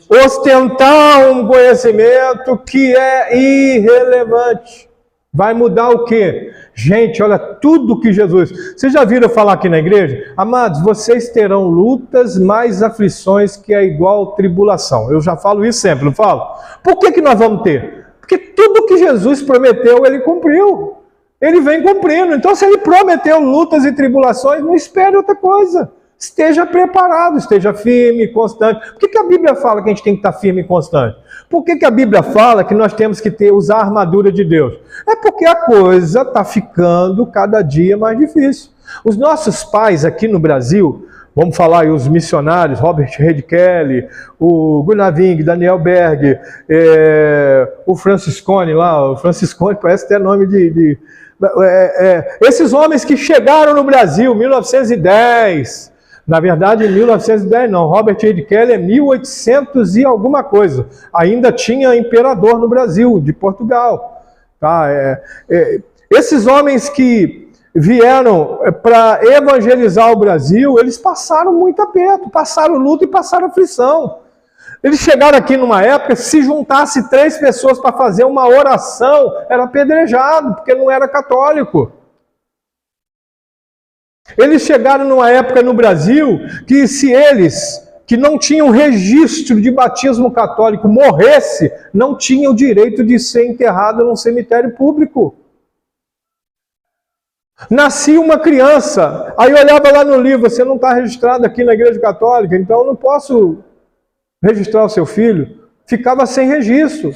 Ostentar um conhecimento que é irrelevante. Vai mudar o quê? Gente, olha tudo que Jesus... Vocês já viram falar aqui na igreja? Amados, vocês terão lutas, mais aflições que é igual tribulação. Eu já falo isso sempre, não falo? Por que nós vamos ter? Porque tudo que Jesus prometeu, ele cumpriu. Ele vem cumprindo. Então, se ele prometeu lutas e tribulações, não espere outra coisa. Esteja preparado, esteja firme, constante. Por que a Bíblia fala que a gente tem que estar firme e constante? Por que a Bíblia fala que nós temos que usar a armadura de Deus? É porque a coisa está ficando cada dia mais difícil. Os nossos pais aqui no Brasil Vamos falar aí os missionários, Robert Reid Kelly, o Gunnar Wing, Daniel Berg, o Franciscone lá, o Franciscone parece até nome esses homens que chegaram no Brasil em 1910, na verdade em 1910 não, Robert Reid Kelly é 1800 e alguma coisa, ainda tinha imperador no Brasil, de Portugal. Tá? Esses homens que vieram para evangelizar o Brasil, eles passaram muito aperto, passaram luta e passaram aflição. Eles chegaram aqui numa época, se juntasse 3 pessoas para fazer uma oração, era apedrejado, porque não era católico. Eles chegaram numa época no Brasil, que se eles, que não tinham registro de batismo católico, morresse, não tinham o direito de ser enterrado num cemitério público. Nascia uma criança, aí olhava lá no livro, você não está registrado aqui na Igreja Católica, então eu não posso registrar o seu filho. Ficava sem registro.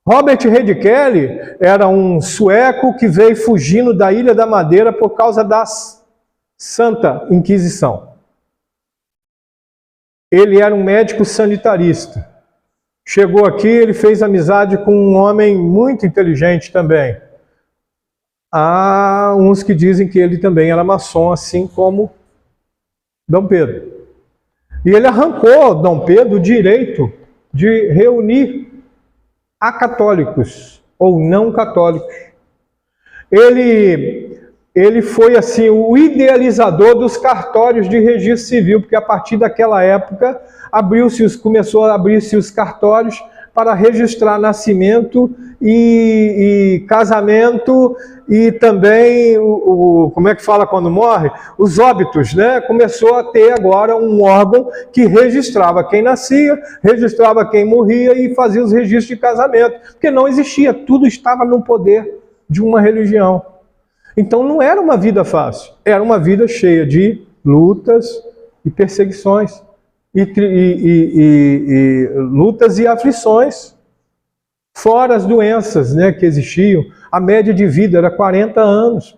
Robert Reid Kelly era um sueco que veio fugindo da Ilha da Madeira por causa da Santa Inquisição. Ele era um médico sanitarista. Chegou aqui, ele fez amizade com um homem muito inteligente também. Há uns que dizem que ele também era maçom, assim como Dom Pedro. E ele arrancou Dom Pedro o direito de reunir acatólicos ou não católicos. Ele foi assim o idealizador dos cartórios de registro civil, porque a partir daquela época começou a abrir-se os cartórios para registrar nascimento e casamento e também, como é que fala quando morre? Os óbitos, né? Começou a ter agora um órgão que registrava quem nascia, registrava quem morria e fazia os registros de casamento, porque não existia, tudo estava no poder de uma religião. Então não era uma vida fácil, era uma vida cheia de lutas e perseguições, lutas e aflições, fora as doenças, né, que existiam. A média de vida era 40 anos,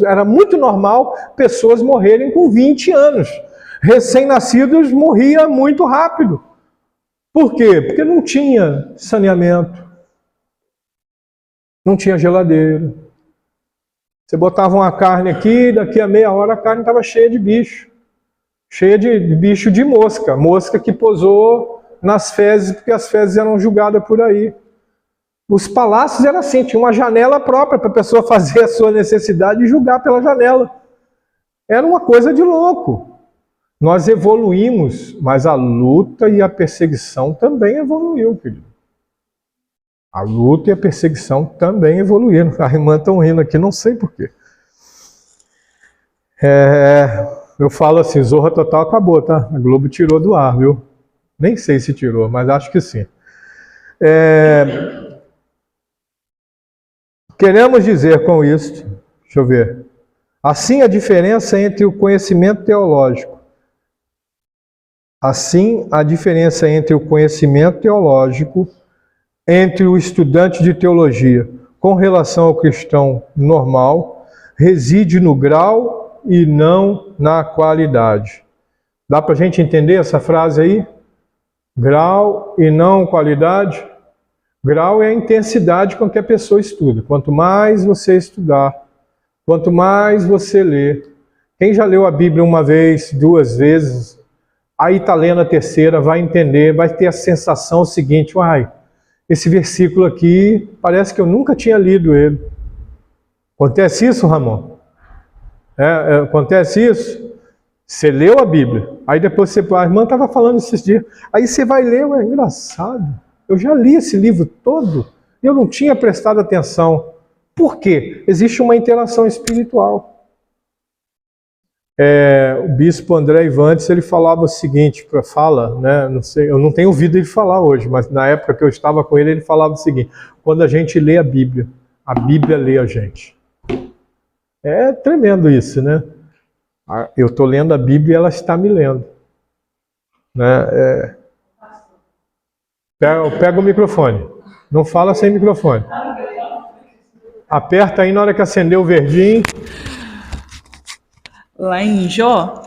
era muito normal pessoas morrerem com 20 anos. Recém-nascidos morriam muito rápido. Por quê? Porque não tinha saneamento, não tinha geladeira. Você botava uma carne aqui, daqui a meia hora a carne estava cheia de bicho. Cheia de bicho de mosca. Mosca que pousou nas fezes, porque as fezes eram julgadas por aí. Os palácios eram assim, tinha uma janela própria para a pessoa fazer a sua necessidade e julgar pela janela. Era uma coisa de louco. Nós evoluímos, mas a luta e a perseguição também evoluiu, querido. A luta e a perseguição também evoluíram. A irmã estão rindo aqui, não sei porquê. Eu falo assim, Zorra Total acabou, tá? A Globo tirou do ar, viu? Nem sei se tirou, mas acho que sim. Queremos dizer com isso, deixa eu ver, assim a diferença entre o conhecimento teológico, entre o estudante de teologia com relação ao cristão normal, reside no grau e não na qualidade. Dá para a gente entender essa frase aí? Grau e não qualidade? Grau é a intensidade com que a pessoa estuda. Quanto mais você estudar, quanto mais você ler. Quem já leu a Bíblia uma vez, 2 vezes, aí está lendo a terceira, vai entender, vai ter a sensação seguinte, esse versículo aqui, parece que eu nunca tinha lido ele. Acontece isso, Ramon? Acontece isso? Você leu a Bíblia, aí depois a irmã estava falando esses dias, aí você vai ler, é engraçado, eu já li esse livro todo, e eu não tinha prestado atenção. Por quê? Existe uma interação espiritual. O bispo André Ivantes, ele falava o seguinte, né? Não sei, eu não tenho ouvido ele falar hoje, mas na época que eu estava com ele, ele falava o seguinte: quando a gente lê a Bíblia lê a gente. É tremendo isso, né? Eu estou lendo a Bíblia e ela está me lendo. Né? Pega o microfone. Não fala sem microfone. Aperta aí na hora que acender o verdinho. Lá em Jó,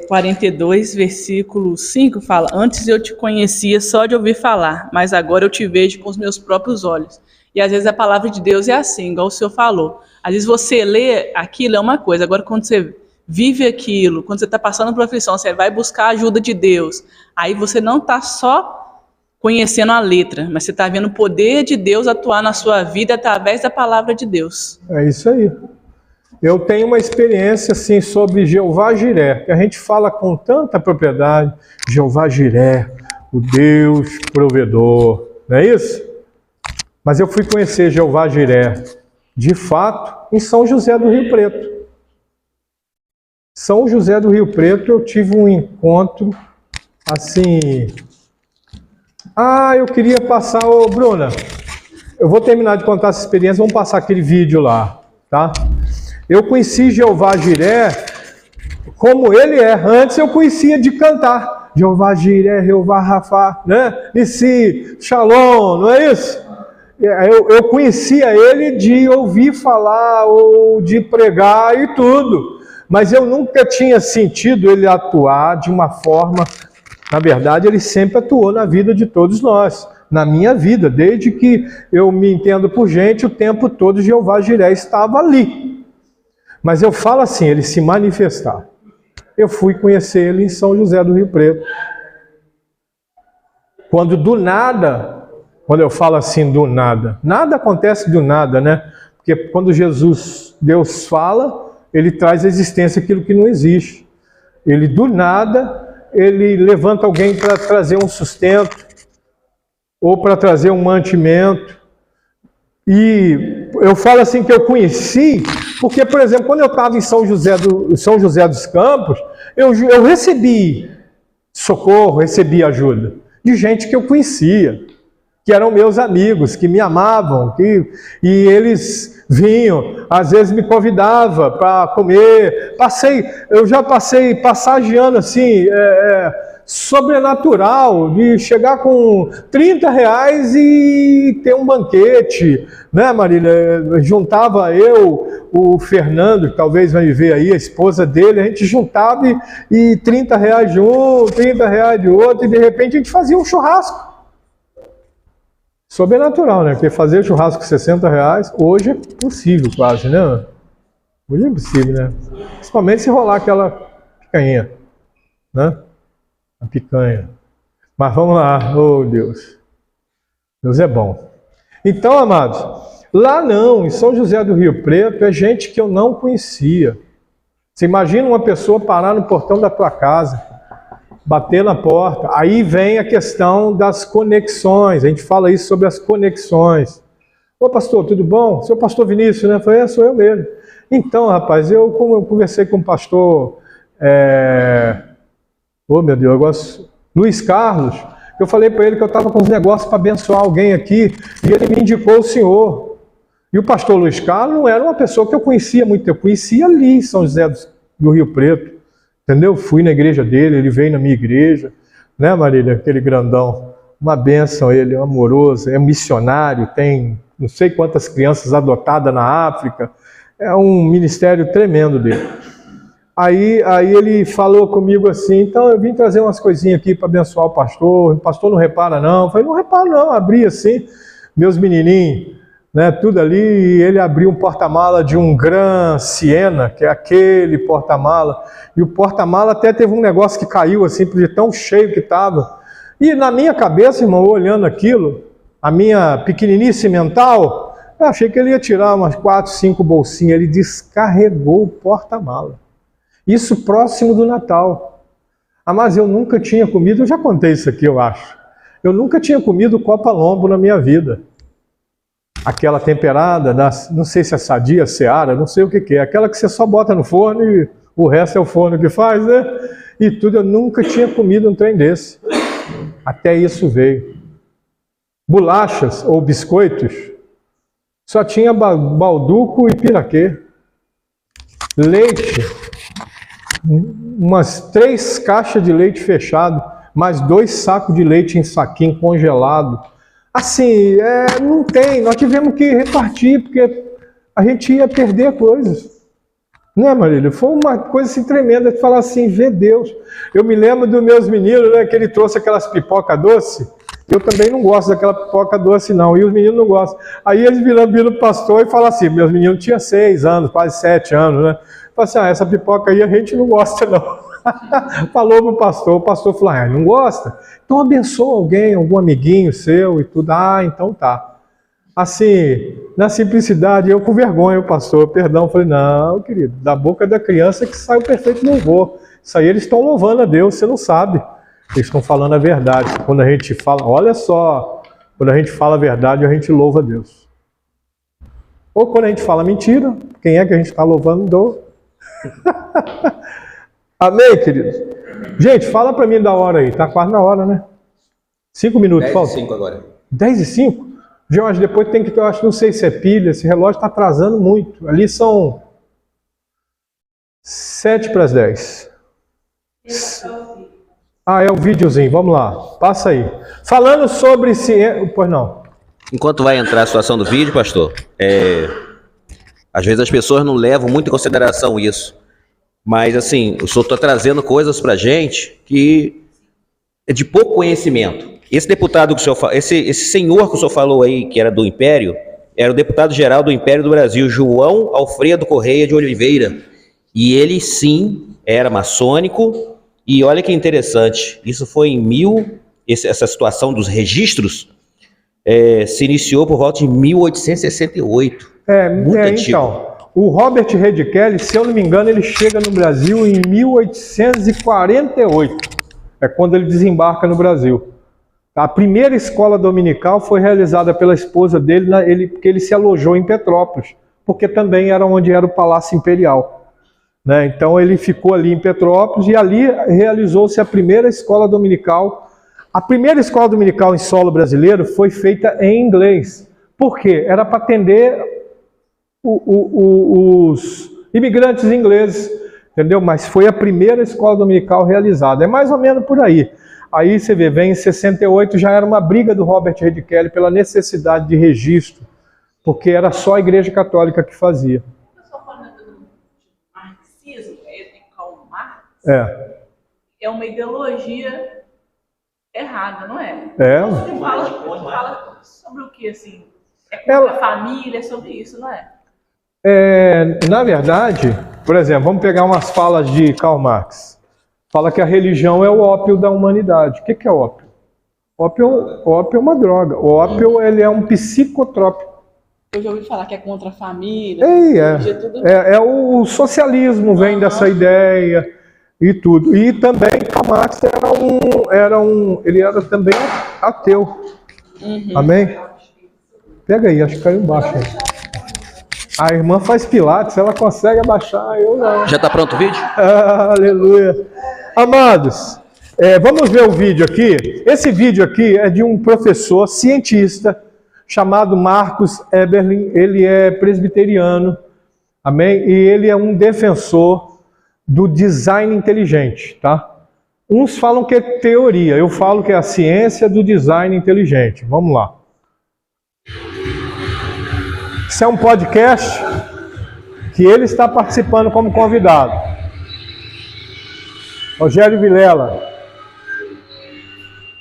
42, versículo 5 fala: Antes eu te conhecia só de ouvir falar, mas agora eu te vejo com os meus próprios olhos. E às vezes a palavra de Deus é assim, igual o senhor falou. Às vezes você lê aquilo é uma coisa, agora quando você vive aquilo, quando você está passando por aflição, você vai buscar a ajuda de Deus. Aí você não está só conhecendo a letra, mas você está vendo o poder de Deus atuar na sua vida através da palavra de Deus. É isso aí. Eu tenho uma experiência assim sobre Jeová Jiré, que a gente fala com tanta propriedade, Jeová Jiré, o Deus provedor, não é isso? Mas eu fui conhecer Jeová Jiré, de fato, em São José do Rio Preto. São José do Rio Preto eu tive um encontro assim... eu queria passar... Ô, Bruna, eu vou terminar de contar essa experiência, vamos passar aquele vídeo lá, tá? Eu conheci Jeová Jiré como ele é. Antes eu conhecia de cantar. Jeová Jiré, Jeová Rafá, né? Nissi, Shalom, não é isso? Eu conhecia ele de ouvir falar ou de pregar e tudo. Mas eu nunca tinha sentido ele atuar de uma forma... Na verdade, ele sempre atuou na vida de todos nós. Na minha vida, desde que eu me entendo por gente, o tempo todo Jeová Jiré estava ali. Mas eu falo assim, ele se manifestar. Eu fui conhecer ele em São José do Rio Preto. Quando do nada, quando eu falo assim do nada, nada acontece do nada, né? Porque quando Deus fala, ele traz à existência aquilo que não existe. Ele do nada, ele levanta alguém para trazer um sustento, ou para trazer um mantimento. E eu falo assim que eu conheci, porque, por exemplo, quando eu estava em São José dos Campos, eu recebi socorro, recebi ajuda de gente que eu conhecia, que eram meus amigos, que me amavam, e eles vinham, às vezes me convidavam para comer. Eu já passei passageando assim, sobrenatural, de chegar com R$30 e ter um banquete, né, Marília? Juntava eu, o Fernando, que talvez vai ver aí, a esposa dele, a gente juntava e R$30 de um, R$30 de outro, e de repente a gente fazia um churrasco. Sobrenatural, né? Porque fazer churrasco com R$60 hoje é possível quase, né? Hoje é possível, né? Principalmente se rolar aquela picanha, né? A picanha. Mas vamos lá, oh Deus. Deus é bom. Então, amados, lá não, em São José do Rio Preto, é gente que eu não conhecia. Você imagina uma pessoa parar no portão da tua casa, bater na porta, aí vem a questão das conexões, a gente fala isso sobre as conexões. Ô pastor, tudo bom? Seu pastor Vinícius, né? Eu falei, sou eu mesmo. Então, rapaz, eu conversei com o pastor... Oh, meu Deus, eu gosto... Luiz Carlos, eu falei para ele que eu estava com uns negócios para abençoar alguém aqui, e ele me indicou o senhor. E o pastor Luiz Carlos não era uma pessoa que eu conhecia muito tempo, eu conhecia ali em São José do Rio Preto, entendeu? Fui na igreja dele, ele veio na minha igreja, né, Marília? Aquele grandão, uma bênção ele, é amoroso, é missionário, tem não sei quantas crianças adotadas na África, é um ministério tremendo dele. Aí ele falou comigo assim, então eu vim trazer umas coisinhas aqui para abençoar o pastor não repara não. Eu falei, não repara não, abri assim, meus menininhos, né, tudo ali, e ele abriu um porta-mala de um Gran Siena, que é aquele porta-mala, e o porta-mala até teve um negócio que caiu assim, de tão cheio que estava. E na minha cabeça, irmão, olhando aquilo, a minha pequeninice mental, eu achei que ele ia tirar umas 4, 5 bolsinhas, ele descarregou o porta-mala. Isso próximo do Natal. Mas eu nunca tinha comido, eu já contei isso aqui, eu acho. Eu nunca tinha comido copa lombo na minha vida. Aquela temperada, não sei se é sadia, seara, não sei o que é. Aquela que você só bota no forno e o resto é o forno que faz, né? E tudo, eu nunca tinha comido um trem desse. Até isso veio. Bolachas ou biscoitos, só tinha balduco e piraquê. Leite, umas 3 caixas de leite fechado, mais 2 sacos de leite em saquinho congelado. Assim, não tem, nós tivemos que repartir, porque a gente ia perder coisas. Né, Marília? Foi uma coisa assim tremenda de falar assim, ver Deus. Eu me lembro dos meus meninos, né, que ele trouxe aquelas pipoca doce. Eu também não gosto daquela pipoca doce, não. E os meninos não gostam. Aí eles viram o pastor e falam assim, meus meninos tinham 6 anos, quase 7 anos, né? Falaram assim, essa pipoca aí a gente não gosta, não. Falou pro pastor, o pastor falou, não gosta? Então abençoa alguém, algum amiguinho seu e tudo. Ah, então tá. Assim, na simplicidade, eu com vergonha, o pastor, perdão, falei, não, querido, da boca da criança que sai o perfeito louvor. Isso aí eles estão louvando a Deus, você não sabe. Eles estão falando a verdade. Quando a gente fala, olha só, quando a gente fala a verdade, a gente louva a Deus. Ou quando a gente fala mentira, quem é que a gente está louvando? Amém, queridos? Gente, fala para mim da hora aí, tá quase na hora, né? 5 minutos, falta. 10 e 5 agora. 10 e 5? Jorge, depois tem que, eu acho, não sei se é pilha, esse relógio está atrasando muito. Ali são 7 para as 10. Ah, é o videozinho, vamos lá, passa aí. Falando sobre ciência, pois não. Enquanto vai entrar a situação do vídeo, pastor, às vezes as pessoas não levam muito em consideração isso. Mas assim, o senhor está trazendo coisas para a gente que é de pouco conhecimento. Esse deputado que o senhor, esse senhor que o senhor falou aí, que era do Império, era o deputado-geral do Império do Brasil, João Alfredo Correia de Oliveira. E ele, sim, era maçônico. E olha que interessante, isso foi essa situação dos registros se iniciou por volta de 1868. Muito antigo. Então, o Robert Reid Kelly, se eu não me engano, ele chega no Brasil em 1848. É quando ele desembarca no Brasil. A primeira escola dominical foi realizada pela esposa dele, porque ele se alojou em Petrópolis, porque também era onde era o Palácio Imperial. Né? Então ele ficou ali em Petrópolis e ali realizou-se a primeira escola dominical. A primeira escola dominical em solo brasileiro foi feita em inglês. Por quê? Era para atender os imigrantes ingleses, entendeu? Mas foi a primeira escola dominical realizada. É mais ou menos por aí. Aí você vê, vem em 68, já era uma briga do Robert Reid Kelly pela necessidade de registro, porque era só a Igreja Católica que fazia. Eu só falando do marxismo, de Karl Marx, é uma ideologia errada, não é? Você fala sobre o que, assim? É contra a família, é sobre isso, não é? Na verdade, por exemplo, vamos pegar umas falas de Karl Marx. Fala que a religião é o ópio da humanidade. O que é ópio? Ópio é uma droga. O ópio ele é um psicotrópico. Eu já ouvi falar que é contra a família. O socialismo vem dessa ideia e tudo. E também Karl Marx ele era também ateu. Amém? Pega aí, acho que caiu embaixo. A irmã faz pilates, ela consegue abaixar, eu não. Já está pronto o vídeo? Aleluia. Amados, vamos ver o vídeo aqui. Esse vídeo aqui é de um professor cientista chamado Marcus Eberlin. Ele é presbiteriano, amém? E ele é um defensor do design inteligente, tá? Uns falam que é teoria, eu falo que é a ciência do design inteligente. Vamos lá. Isso é um podcast que ele está participando como convidado. Rogério Vilela.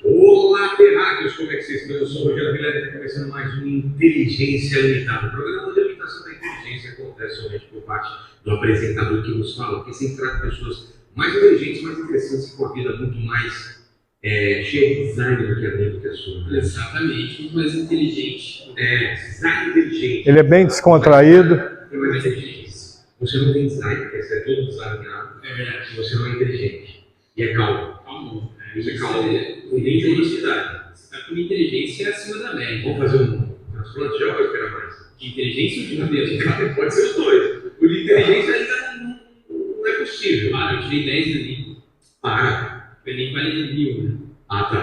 Olá, terráqueos, como é que vocês estão? Eu sou o Rogério Vilela e está começando mais um Inteligência Limitada. O programa de limitação da inteligência acontece somente por parte do apresentador que nos fala, porque sempre trata pessoas mais inteligentes, mais interessantes e com a vida muito mais cheia de design do que a minha, do que a sua. Exatamente, muito mais inteligente. Design inteligente. Ele é bem descontraído. Tem mais inteligência. Você não tem design, porque você é todo desalinhado. Se você não é inteligente. E é calmo. Calmo. Você é calmo. Não tem velocidade. Você está com inteligência acima da média. Vamos fazer um transplante já ou vai esperar mais? De inteligência ou de cabeça? Pode ser os dois. O de inteligência ainda não é possível. Para, eu tirei 10 ali. Para. Foi nem 40 mil, né? Ah, tá.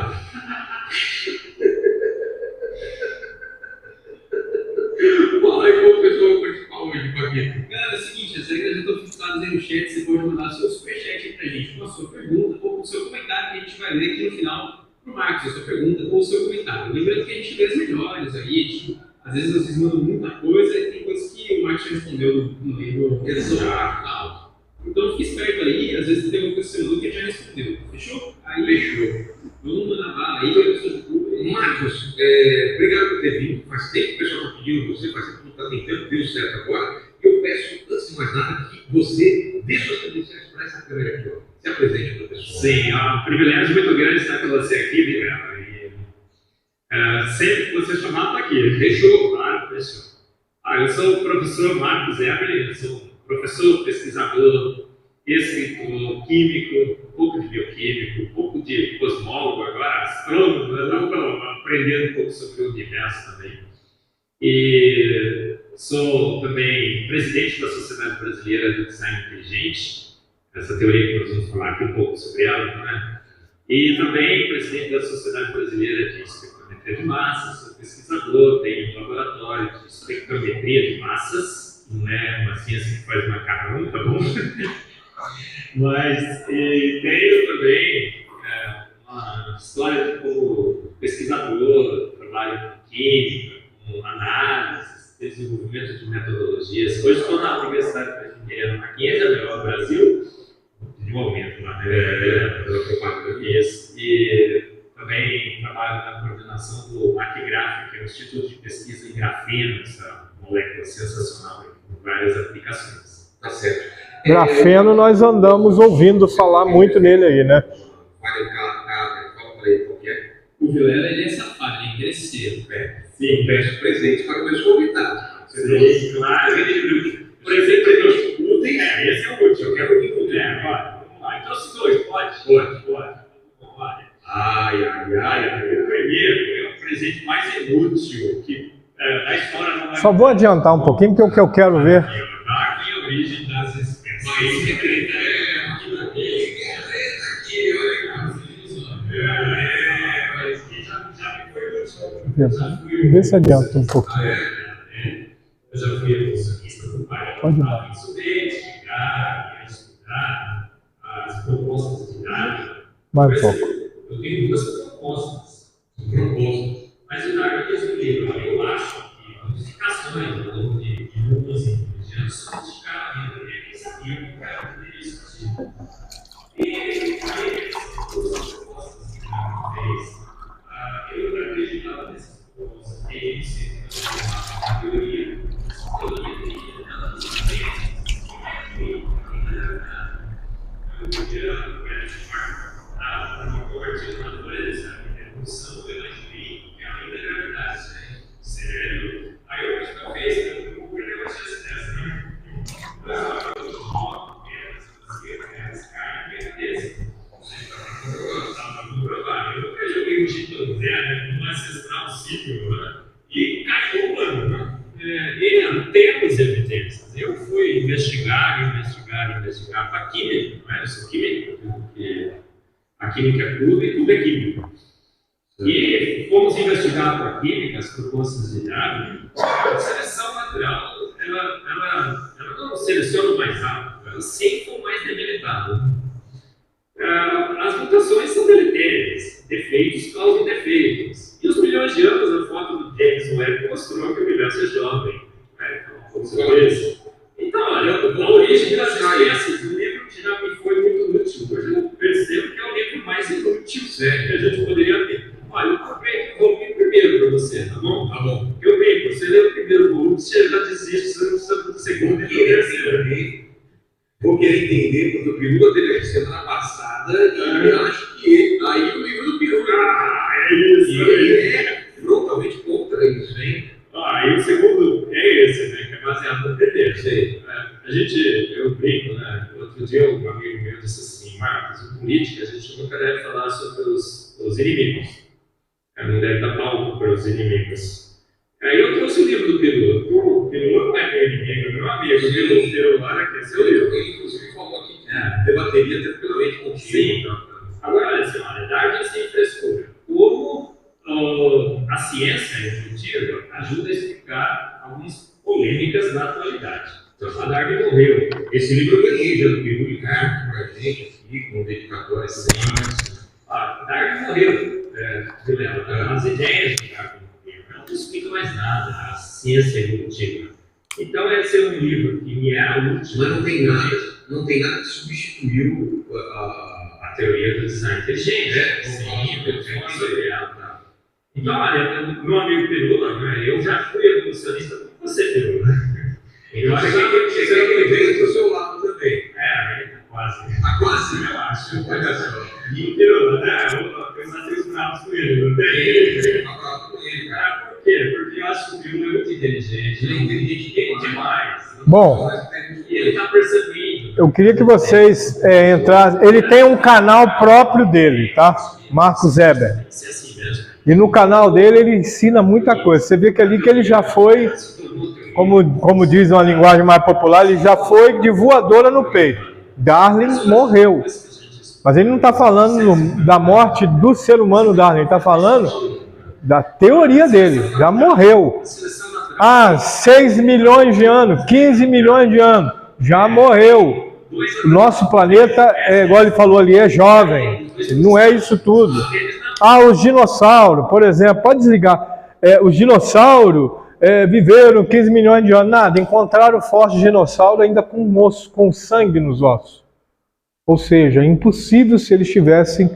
Fala aí qual pessoa vai participar hoje, Paquito. Galera, é o seguinte, as regras já estão fixadas aí no chat. Você pode mandar seu superchat aí pra gente com a sua pergunta ou com o seu comentário que a gente vai ler aqui no final pro Marcos, a sua pergunta ou o seu comentário. Lembrando que a gente vê as melhores aí, às vezes vocês mandam muita coisa e tem coisas coisas que o Marcos respondeu no livro Exato e tal. Então fique esperto aí, às vezes tem uma coisa que você mandou que ele já respondeu. Fechou? Aí fechou. Vamos mandar bala aí, eu sou de tudo. Marcos, obrigado por ter vindo. Faz tempo que o pessoal está pedindo você, faz tempo que não está tentando, deu certo agora. Eu peço, antes de mais nada, que você dê suas credenciais para essa câmera aqui, ó. Se apresente para o pessoal. Sim, é um privilégio muito grande estar com você aqui, Miguel. Sempre que você chamar, está aqui. Fechou? Claro, fechou. Eu sou o professor Marcos Eberle, eu sou professor, pesquisador, escritor, químico, um pouco de bioquímico, um pouco de cosmólogo, agora astrônomo, estou aprendendo um pouco sobre o universo também. E sou também presidente da Sociedade Brasileira do Design Inteligente, essa teoria que nós vamos falar aqui um pouco sobre ela, né? E também presidente da Sociedade Brasileira de Espectrometria de Massas, sou pesquisador, tenho um laboratório de espectrometria de massas, não é uma ciência que faz macarrão, tá bom? Mas tenho também uma história como pesquisador, trabalho com química, com análise, desenvolvimento de metodologias. Hoje estou na Universidade Brasileira, na 500 melhor Brasil, de momento lá, e também trabalho na coordenação do MACGraph, que é o Instituto de Pesquisa em Grafeno, essa molécula sensacional com várias aplicações. Tá certo. Grafeno, nós andamos ouvindo falar muito nele aí, né? Fala para ele qual que é. O Vilela, ele é safado, ele é interesseiro. Sim, peço presentes para os meus convidados. Sim, claro. Por exemplo, eu tenho, esse é o último, eu quero ouvir o último. Vamos lá, então os dois, pode? Pode. Ai. O primeiro é o presente mais inútil que da história não vai. Só vou adiantar um pouquinho, porque é o que eu quero ver. Dark e origem das espécies. Vê se adianta um pouquinho. Eu já fui evolucionista do pai. Pode ir lá. Estudar as propostas de Darwin. Mais um pouco. Eu tenho duas propostas, mas o Darwin fez um livro. Eu acho que modificações ao longo de muitos anos são modificadas a vida dele. Quem sabia que o cara poderia existir? E aí, essas duas propostas que ele fez, eu não acreditava nessas propostas. Ele se uma teoria, e caiu o ano, né? E temos evidências. Eu fui investigar para a química, não é? Eu sou químico, porque a química é tudo e tudo é químico. E fomos investigar para a química as propostas de Darwin. A seleção natural, ela não seleciona o mais rápido, ela sempre foi o mais debilitado. As mutações são deletérias, defeitos causam defeitos. E os milhões de anos, a foto do James Webb mostrou que o universo é jovem. Então, olha, a origem das espécies, o livro que já me foi muito útil. Hoje eu percebo que é o livro mais inútil que a gente poderia ter. Olha, eu comprei o volume primeiro para você, tá bom? Tá bom. Eu bem, você lê o primeiro volume, você já desiste, você não precisa do segundo e do terceiro. Vou querer entender, porque o Peru teve a semana passada e eu acho que aí o livro do Peru. É isso. E ele é frontalmente contra isso, hein? E o segundo é esse, né? Que é baseado no TD. Eu brinco, né? Outro dia um amigo meu disse assim, Marcos, em política a gente nunca deve falar sobre os inimigos. Não deve dar palco para os inimigos. Aí eu trouxe o livro do Peru. O Peru não é meu inimigo, é meu amigo. O Peru lá quer ser o livro. Ele inclusive falou aqui que debateria tranquilamente contigo. Sim. Agora, olha só, Darwin sem frescura. Como a ciência evolutiva ajuda a explicar algumas polêmicas da atualidade. Então, a Darwin morreu. Esse livro eu ganhei já do Peru e cá pra gente aqui, com dedicatórias. Darwin morreu. As ideias de Darwin morreram. Não explica mais nada. A ciência evolutiva. Então esse é um livro que me era útil. Mas não tem nada que substituiu a teoria do design inteligente. Sim, perfeito. Então, olha, meu amigo Perula, né, eu já fui evolucionista como você, Perula. Então, você quer que ele venha do seu lado também. Quase. Tá quase? Eu acho. Olha só. E o Perula, né? Eu nasci os bravos com ele, não tem? Tá bravo com ele, cara. Por quê? Porque eu acho que o Perula é muito inteligente. Ele é inteligente demais. Bom, E ele está percebendo. eu queria que vocês entrassem. Ele tem um canal próprio dele, tá? Marcos Eber. Ser assim mesmo. E no canal dele ele ensina muita coisa. Você vê que ali que ele já foi, como diz uma linguagem mais popular, ele já foi de voadora no peito. Darwin morreu. Mas ele não está falando da morte do ser humano Darwin, ele está falando da teoria dele. Já morreu. 6 milhões de anos, 15 milhões de anos, já morreu. O nosso planeta, igual ele falou ali, é jovem. Não é isso tudo. Os dinossauros, por exemplo, pode desligar. Os dinossauros viveram 15 milhões de anos. Nada, encontraram fósseis de dinossauro ainda com osso, com sangue nos ossos. Ou seja, impossível se eles tivessem,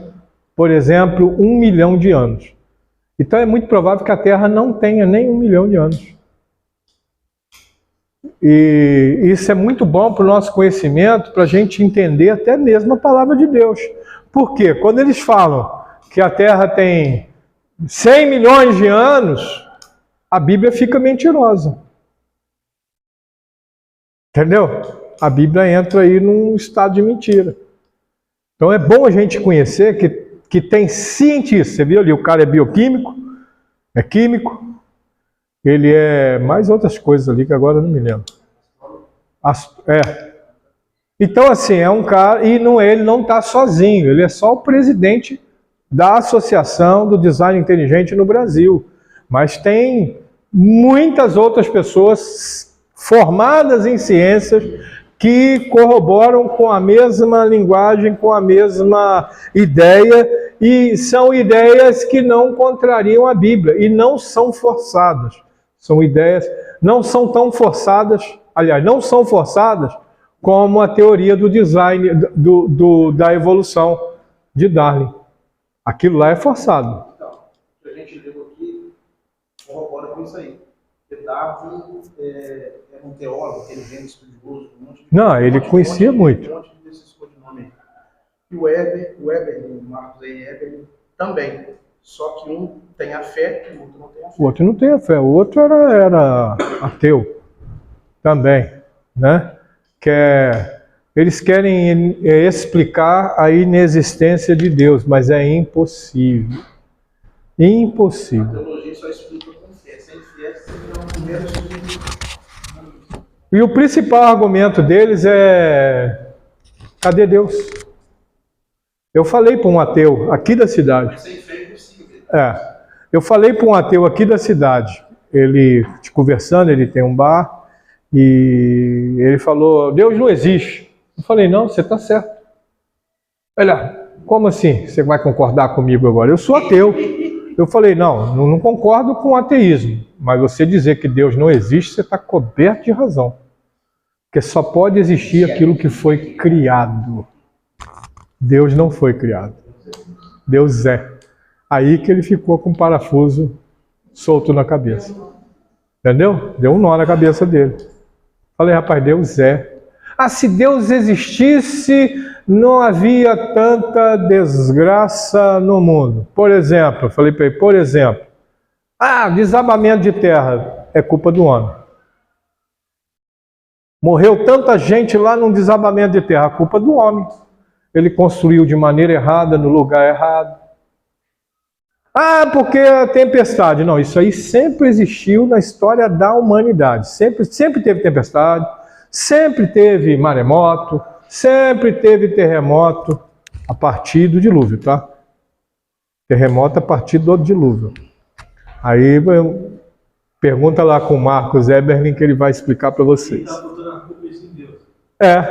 por exemplo, 1 milhão de anos. Então é muito provável que a Terra não tenha nem 1 milhão de anos. E isso é muito bom para o nosso conhecimento, para a gente entender até mesmo a palavra de Deus. Por quê? Quando eles falam que a Terra tem 100 milhões de anos, a Bíblia fica mentirosa. Entendeu? A Bíblia entra aí num estado de mentira. Então é bom a gente conhecer que tem cientistas. Você viu ali, o cara é bioquímico, é químico, ele é mais outras coisas ali que agora eu não me lembro. Então assim, é um cara, e ele não está sozinho, ele é só o presidente da Associação do Design Inteligente no Brasil. Mas tem muitas outras pessoas formadas em ciências que corroboram com a mesma linguagem, com a mesma ideia, e são ideias que não contrariam a Bíblia, e não são forçadas. São ideias, não são tão forçadas, aliás, não são forçadas como a teoria do design, da evolução de Darwin. Aquilo lá é forçado. Então, o que a gente leu aqui corrobora com isso aí. Porque Darwin era um teólogo, inteligente, estudioso, Não, ele conhecia muito. Um monte desses codinomes. E o Weber, o Marcos Eber, também. Só que um tem a fé e o outro não tem a fé. O outro não tem a fé, o outro era ateu também, né? Eles querem explicar a inexistência de Deus, mas é impossível. Impossível. A teologia só explica com fé. Sem fé, você não é o primeiro estudo. E o principal argumento deles é: cadê Deus? Eu falei para um ateu aqui da cidade. Mas sem fé é impossível. Eu falei para um ateu aqui da cidade. Ele, conversando, ele tem um bar, e ele falou: Deus não existe. Eu falei: não, você está certo. Olha, como assim? Você vai concordar comigo agora? Eu sou ateu. Eu falei: não concordo com o ateísmo, mas você dizer que Deus não existe, você está coberto de razão. Porque só pode existir aquilo que foi criado. Deus não foi criado. Deus é. Aí que ele ficou com o parafuso solto na cabeça. Entendeu? Deu um nó na cabeça dele. Falei: rapaz, Deus é. Se Deus existisse, não havia tanta desgraça no mundo. Por exemplo, eu falei para ele, por exemplo, desabamento de terra é culpa do homem. Morreu tanta gente lá num desabamento de terra, a culpa do homem. Ele construiu de maneira errada, no lugar errado. Porque a tempestade. Não, isso aí sempre existiu na história da humanidade. Sempre teve tempestade, sempre teve maremoto, sempre teve terremoto a partir do dilúvio, tá? Terremoto a partir do dilúvio. Aí pergunta lá com o Marcos Eberlin que ele vai explicar para vocês. Ele está botando a culpa em Deus.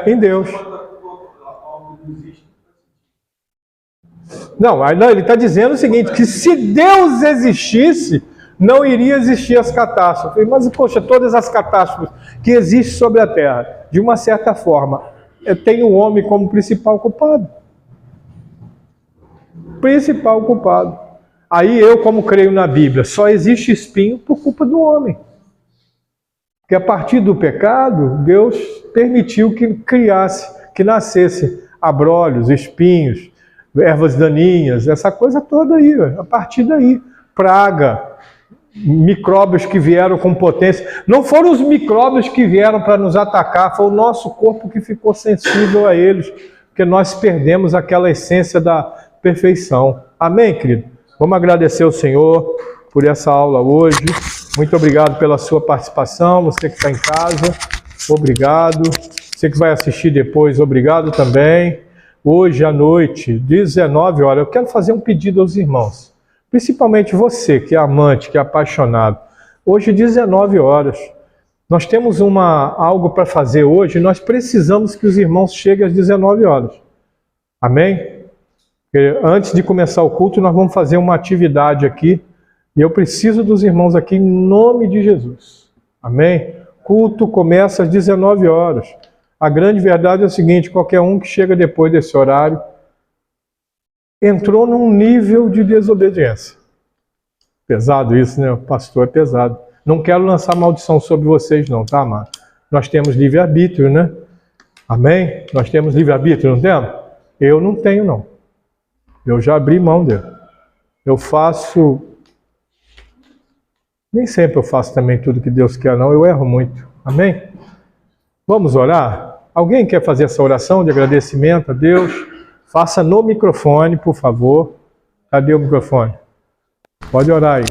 Em Deus. Algo não existe. Não, ele está dizendo o seguinte, que se Deus existisse, não iria existir as catástrofes. Mas, poxa, todas as catástrofes que existem sobre a Terra, de uma certa forma, tem o homem como principal culpado. Principal culpado. Aí eu, como creio na Bíblia, só existe espinho por culpa do homem. Porque a partir do pecado, Deus permitiu que nascesse abrolhos, espinhos, ervas daninhas, essa coisa toda aí, a partir daí. Praga, micróbios que vieram com potência. Não foram os micróbios que vieram para nos atacar, foi o nosso corpo que ficou sensível a eles, porque nós perdemos aquela essência da perfeição. Amém, querido? Vamos agradecer ao Senhor por essa aula hoje. Muito obrigado pela sua participação. Você que está em casa, obrigado. Você que vai assistir depois, obrigado também. Hoje à noite, 19 horas, eu quero fazer um pedido aos irmãos. Principalmente você que é amante, que é apaixonado. Hoje, 19 horas. Nós temos algo para fazer hoje. Nós precisamos que os irmãos cheguem às 19 horas. Amém? Porque antes de começar o culto, nós vamos fazer uma atividade aqui. E eu preciso dos irmãos aqui em nome de Jesus. Amém? Culto começa às 19 horas. A grande verdade é o seguinte, qualquer um que chega depois desse horário entrou num nível de desobediência. Pesado isso, né? Pastor, é pesado. Não quero lançar maldição sobre vocês não, tá, amado? Nós temos livre-arbítrio, né? Amém? Nós temos livre-arbítrio, não temos? Eu não tenho, não. Eu já abri mão dele. Eu faço... Nem sempre eu faço também tudo que Deus quer, não. Eu erro muito. Amém? Vamos orar? Alguém quer fazer essa oração de agradecimento a Deus? Faça no microfone, por favor. Cadê o microfone? Pode orar aí.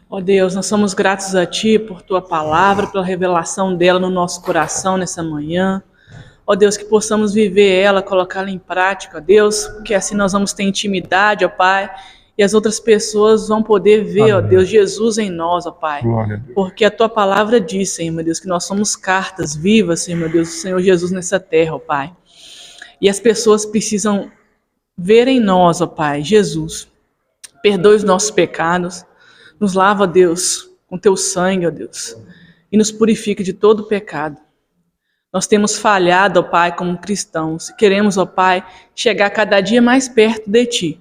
Ó Deus, nós somos gratos a Ti por Tua palavra, pela revelação dela no nosso coração nessa manhã. Ó Deus, que possamos viver ela, colocá-la em prática, ó Deus, porque assim nós vamos ter intimidade, ó Pai, e as outras pessoas vão poder ver, amém, ó Deus, Jesus em nós, ó Pai. Glória a Deus. Porque a Tua palavra diz, Senhor, meu Deus, que nós somos cartas vivas, Senhor, meu Deus, do Senhor Jesus nessa terra, ó Pai. E as pessoas precisam ver em nós, ó Pai, Jesus. Perdoe os nossos pecados, nos lava, ó Deus, com Teu sangue, ó Deus, e nos purifica de todo pecado. Nós temos falhado, ó Pai, como cristãos. Queremos, ó Pai, chegar cada dia mais perto de Ti.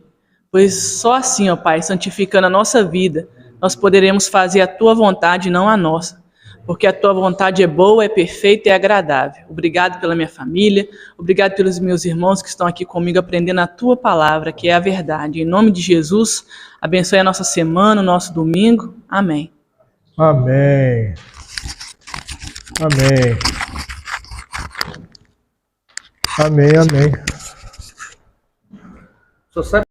Pois só assim, ó Pai, santificando a nossa vida, nós poderemos fazer a Tua vontade e não a nossa. Porque a Tua vontade é boa, é perfeita e é agradável. Obrigado pela minha família, obrigado pelos meus irmãos que estão aqui comigo aprendendo a Tua palavra, que é a verdade. Em nome de Jesus, abençoe a nossa semana, o nosso domingo. Amém. Amém. Amém. Amém, amém. Só sabe